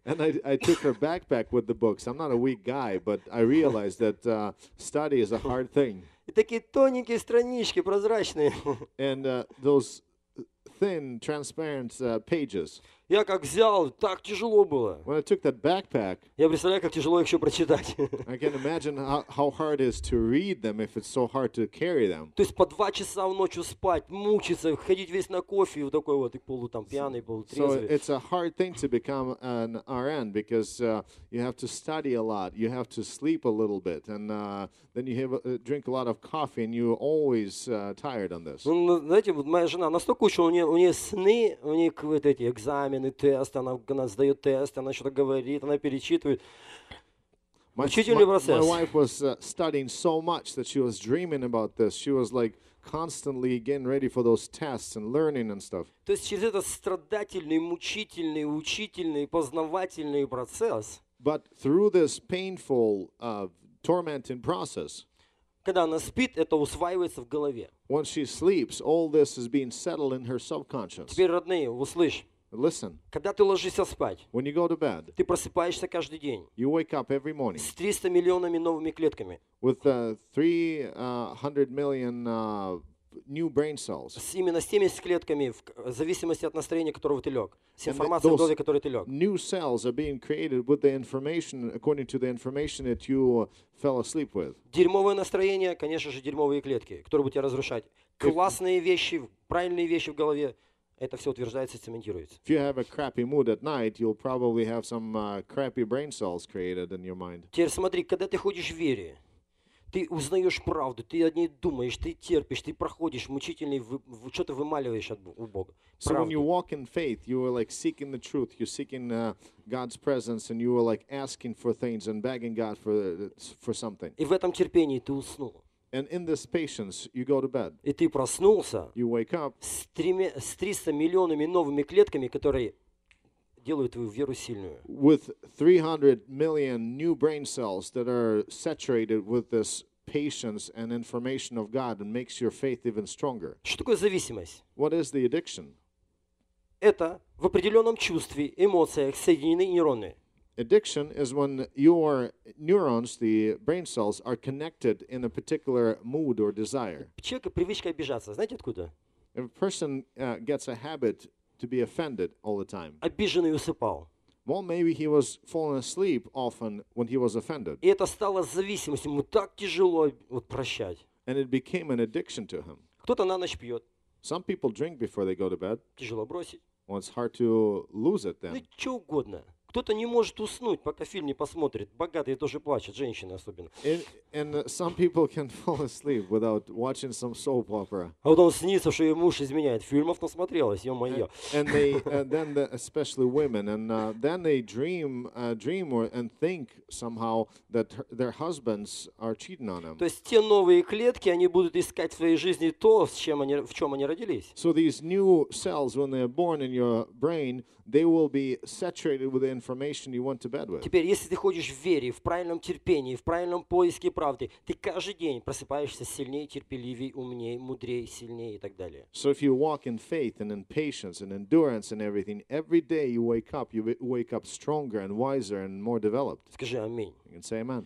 and I took her backpack with the books. I'm not a weak guy, but I realized that study is a hard thing. И такие тоненькие странички, прозрачные. And those thin, transparent pages. Я как взял, так тяжело было. When I took that backpack, Я представляю, как тяжело их еще прочитать. I can imagine how hard it is to read them if it's so hard to carry them. То есть по 2 часа в ночь спать, мучиться, ходить весь на кофе, вот такой вот, и полу там пьяный, So полутрезвый. it's a hard thing to become an RN because you have to study a lot, you have to sleep a little bit, and then you have drink a lot of coffee, and you're always tired on this. Ну, знаете, вот моя жена настолько учила, у нее сны, у нее вот эти экзамены, тесты, она сдает тест, она что-то говорит, она перечитывает. Мучительный My процесс. wife was studying so much that she was dreaming about this. She was like constantly getting ready for those tests and learning and stuff. То есть через этот страдательный, мучительный, учительный, познавательный процесс, But through this painful, tormenting process, когда она спит, это усваивается в голове. when she sleeps, all this is being settled in her subconscious. Теперь, родные, услышь, Listen, когда ты ложишься спать, when you go to bed, ты просыпаешься каждый день you wake up every morning с 300 миллионами новыми клетками. with 300 million new brain cells. Именно с теми клетками, в зависимости от настроения, которого ты лег. С And информацией в those голове, которой ты лег. new cells are being created with the information, according to the information that you fell asleep with. Дерьмовое настроение, конечно же, дерьмовые клетки, которые будут тебя разрушать. Классные вещи, правильные вещи в голове, это все утверждается, цементируется. If you have a crappy mood at night, you'll probably have some crappy brain cells created in your mind. Теперь смотри, когда ты ходишь в вере, ты узнаешь правду, ты о ней думаешь, ты терпишь, ты проходишь мучительный, что-то вымаливаешь у Бога. So when you Правду. walk in faith, you are like seeking the truth. You're seeking God's presence, and you are like asking for things and begging God for something. И в этом терпении ты уснул. And in this patience, you go to bed. И ты проснулся You wake up с 300 миллионами новыми клетками, которые делают твою веру сильную. with 300 million new brain cells that are saturated with this patience and information of God and makes your faith even stronger. Что такое зависимость? What is the addiction? Это в определенном чувстве, эмоциях соединены нейроны. Addiction is when your neurons, the brain cells, are connected in a particular mood or desire. У человека привычка обижаться. Знаете откуда? If a person gets a habit to be offended all the time, Обиженный усыпал. well, maybe he was falling asleep often when he was offended, И это стало зависимостью. Ему так тяжело прощать. and it became an addiction to him. Кто-то на ночь пьет. Some people drink before they go to bed. Тяжело бросить. Well, it's hard to lose it Ну, then. что угодно. Кто-то не может уснуть, пока фильм не посмотрит. Богатые тоже плачут, женщины особенно. And some people can fall asleep without watching some soap opera. А вот он снится, что ее муж изменяет. Фильмов насмотрелась, ё-моё. And they, especially women, and then they dream and think somehow that their husbands are cheating on them. То есть те новые клетки, они будут искать в своей жизни то, в чем они родились. So these new cells, when they're born in your brain, they will be saturated with the information you went to bed with. Теперь, если ты ходишь в вере, в правильном терпении, в правильном поиске правды, ты каждый день просыпаешься сильнее, терпеливее, умнее, мудрее, сильнее и так далее. So if you walk in faith and in patience and endurance and everything, every day you wake up stronger and wiser and more developed. Скажи аминь. You can say amen.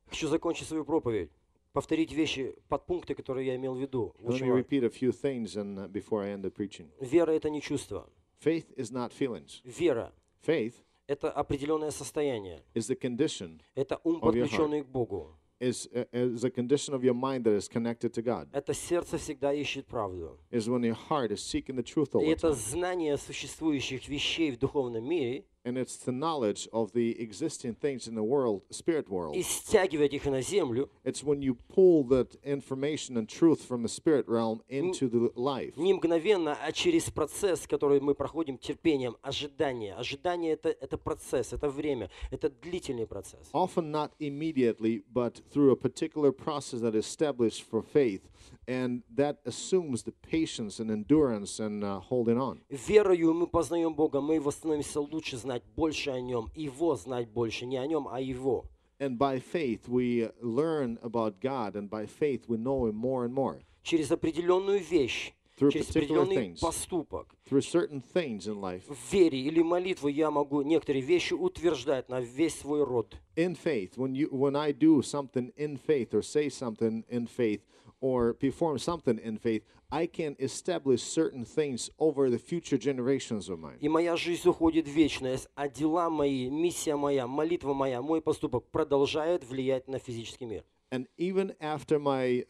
Хочу закончить свою проповедь. Повторить вещи, подпункты, которые я имел в виду. Let Очень me важно. repeat a few things before I end the preaching. Вера – это не чувство. Faith is not feelings. Вера Faith – это определенное состояние. is the condition, Это ум, Of your подключенный к Богу. is a condition of your mind that is connected to God. Это сердце всегда ищет правду. Is when your heart is seeking the truth all И the это time. знание существующих вещей в духовном мире And it's the knowledge of the existing things in the world, spirit world. и стягивать их на землю, It's when you pull that information and truth from the spirit realm into the life. не мгновенно, а через процесс, который мы проходим терпением, ожидание. Ожидание это процесс, это время, это длительный процесс. Often not immediately, but through a particular process that is established for faith. And that assumes the patience and endurance and holding on. Верою мы познаем Бога, мы его становимся лучше знать, больше о нем, его знать больше, не о нем, а его. And by faith, we learn about God, and by faith, we know Him more and more. Через определенную вещь, Through через particular определенный things. поступок. Through certain things in life. В вере или молитву я могу некоторые вещи утверждать на весь свой род. In faith, when I do something in faith, or say something in faith, or perform something in faith, I can establish certain things over the future generations of mine. И моя жизнь уходит в вечность, а дела мои, миссия моя, молитва моя, мой поступок продолжает влиять на физический мир. And even after my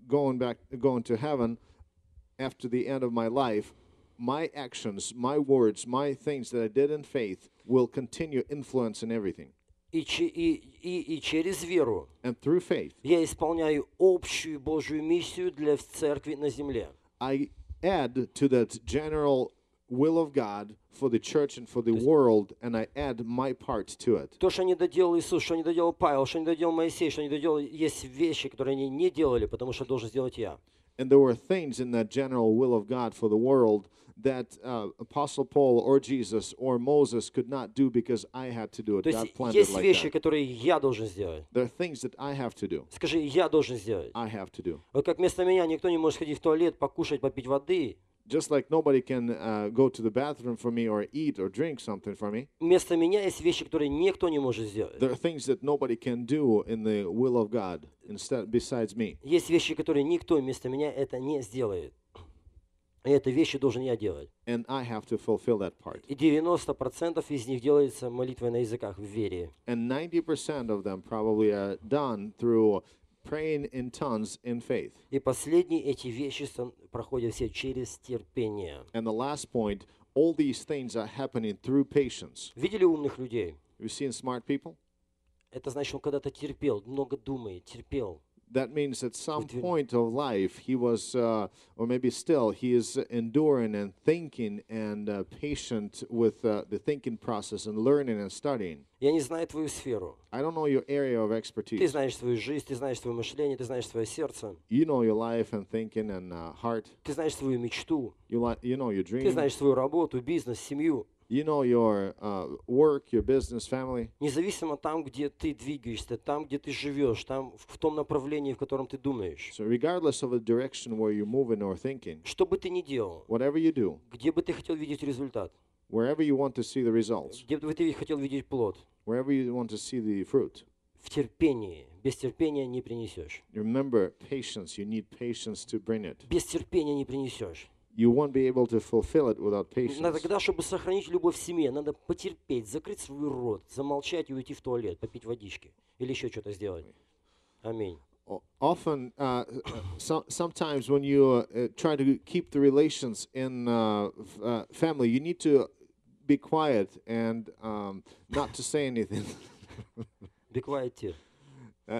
going to heaven, after the end of my life, my actions, my words, my things that I did in faith will continue influencing everything. И через веру And through faith, я исполняю общую Божью миссию для церкви на земле. I add to that general will of God for the church and for the world, and I add my part to it. То, что не доделал Иисус, что не доделал Павел, что не доделал Моисей, что не доделал, есть вещи, которые они не делали, потому что должен сделать я. And there were things in that general will of God for the world that Apostle Paul or Jesus or Moses could not do because I had to do it. То God есть planned it есть like вещи, that. которые я должен сделать. There are things that I have to do. Скажи, я должен сделать. I have to do. Вот как вместо меня никто не может ходить в туалет, покушать, попить воды. Just like nobody can go to the bathroom for me or eat or drink something for me, Вместо меня есть вещи, которые никто не может сделать. there are things that nobody can do in the will of God instead besides me. Есть вещи, которые никто вместо меня это не сделает. И это вещи должен я делать. And I have to fulfill that part. И 90% из них делается молитвой на языках в вере. And 90% of them probably are done through praying in tongues in faith. И последние эти вещи проходят все через терпение. And the last point, all these things are happening through patience. Видели умных людей? You've seen smart people? Это значит, он когда-то терпел, много думает, терпел. That means at some Within- point of life, he was, or maybe still, he is enduring and thinking and patient with the thinking process and learning and studying. Я не знаю твою сферу. I don't know your area of Ты expertise. знаешь свою жизнь, ты знаешь свое мышление, ты знаешь свое сердце, You know your life and thinking and heart. ты знаешь свою мечту, You know your ты dream. знаешь свою работу, бизнес, семью. You know your work, your business, family. Независимо там, где ты двигаешься, там, где ты живешь, там, в том направлении, в котором ты думаешь. So regardless of the direction where you're moving or thinking, Что бы ты ни делал, whatever you do, где бы ты хотел видеть результат, wherever you want to see the results, где бы ты хотел видеть плод, wherever you want to see the fruit, в терпении, без терпения не принесешь. remember patience. You need patience to bring it. Без терпения не принесешь. You won't be able to fulfill it without patience. Тогда, чтобы сохранить любовь в семье, надо потерпеть, закрыть свой рот, замолчать и уйти в туалет, попить водички или еще что-то сделать. Аминь. Often, sometimes when you try to keep the relations in family, you need to be quiet and not to say anything. Be quiet too.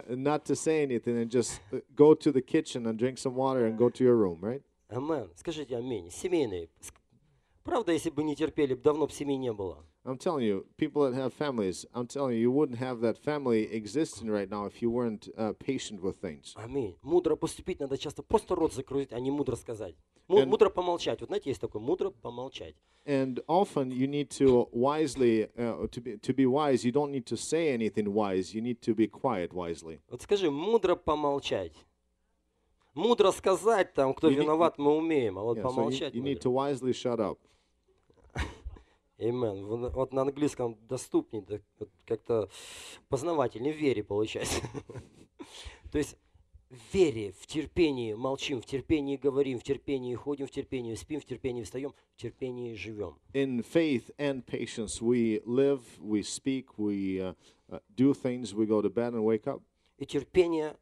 Not to say anything and just go to the kitchen and drink some water and go to your room, right? Амен. Скажите аминь. Семейные. Правда, если бы не терпели, давно бы семьи не было. I'm telling you, people that have families, I'm telling you, you wouldn't have that family existing right now if you weren't patient with things. Аминь. Мудро поступить надо часто просто рот закрыть, а не мудро сказать. And- Мудро помолчать. Вот знаете, есть такое мудро помолчать. And often you need to wisely, to be wise, you don't need to say anything wise. You need to be quiet wisely. Вот скажи, мудро помолчать. Мудро сказать там, кто You need- виноват, мы умеем, а вот Yeah, so помолчать you need мудро. to wisely shut up. Amen. Вот на английском доступнее, так вот как-то познавательнее, в вере получается. То есть в вере, в терпении молчим, в терпении говорим, в терпении ходим, в терпении спим, в терпении встаем, в терпении живем. In faith and patience, we live, we speak, we do things, we go to bed and wake up. И терпение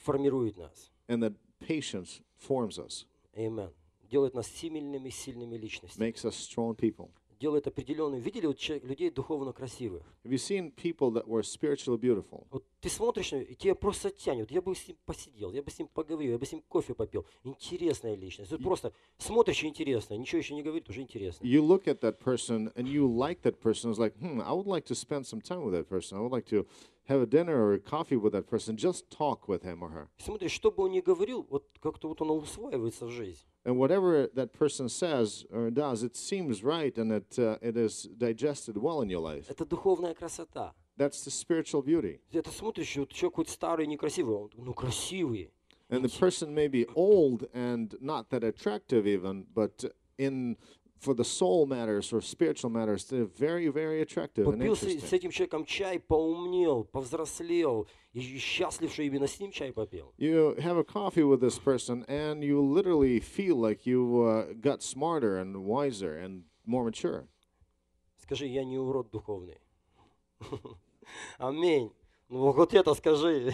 формирует нас. And that patience forms us, Amen. Делает нас сильными личностями. makes us strong people. Делает определенную... Видели вот людей духовно красивых? Have you seen people that were spiritually beautiful? Вот ты смотришь на него, и тебя просто тянет. Я бы с ним посидел, я бы с ним поговорил, я бы с ним кофе попил. Интересная личность. Вот просто смотришь и интересно. Ничего еще не говорит, уже интересно. You look at that person and you like that person. It's like, I would like to spend some time with that person. I would like to have a dinner or a coffee with that person. Just talk with him or her. Смотришь, что бы он ни говорил, вот как-то вот он усваивается в жизнь. And whatever that person says or does, it seems right and it is digested well in your life. Это духовная красота. That's the spiritual beauty. Ты смотришь, вот человек хоть старый, некрасивый, он, ну красивый. And the person may be old and not that attractive even, but for the soul matters or spiritual matters, they're very, very attractive and Попил с interesting. этим человеком чай, поумнел, повзрослел, и счастлив, что именно с ним чай попил. You have a coffee with this person and you literally feel like you got smarter and wiser and more mature. Скажи, я не урод духовный. Аминь. Ну вот это скажи.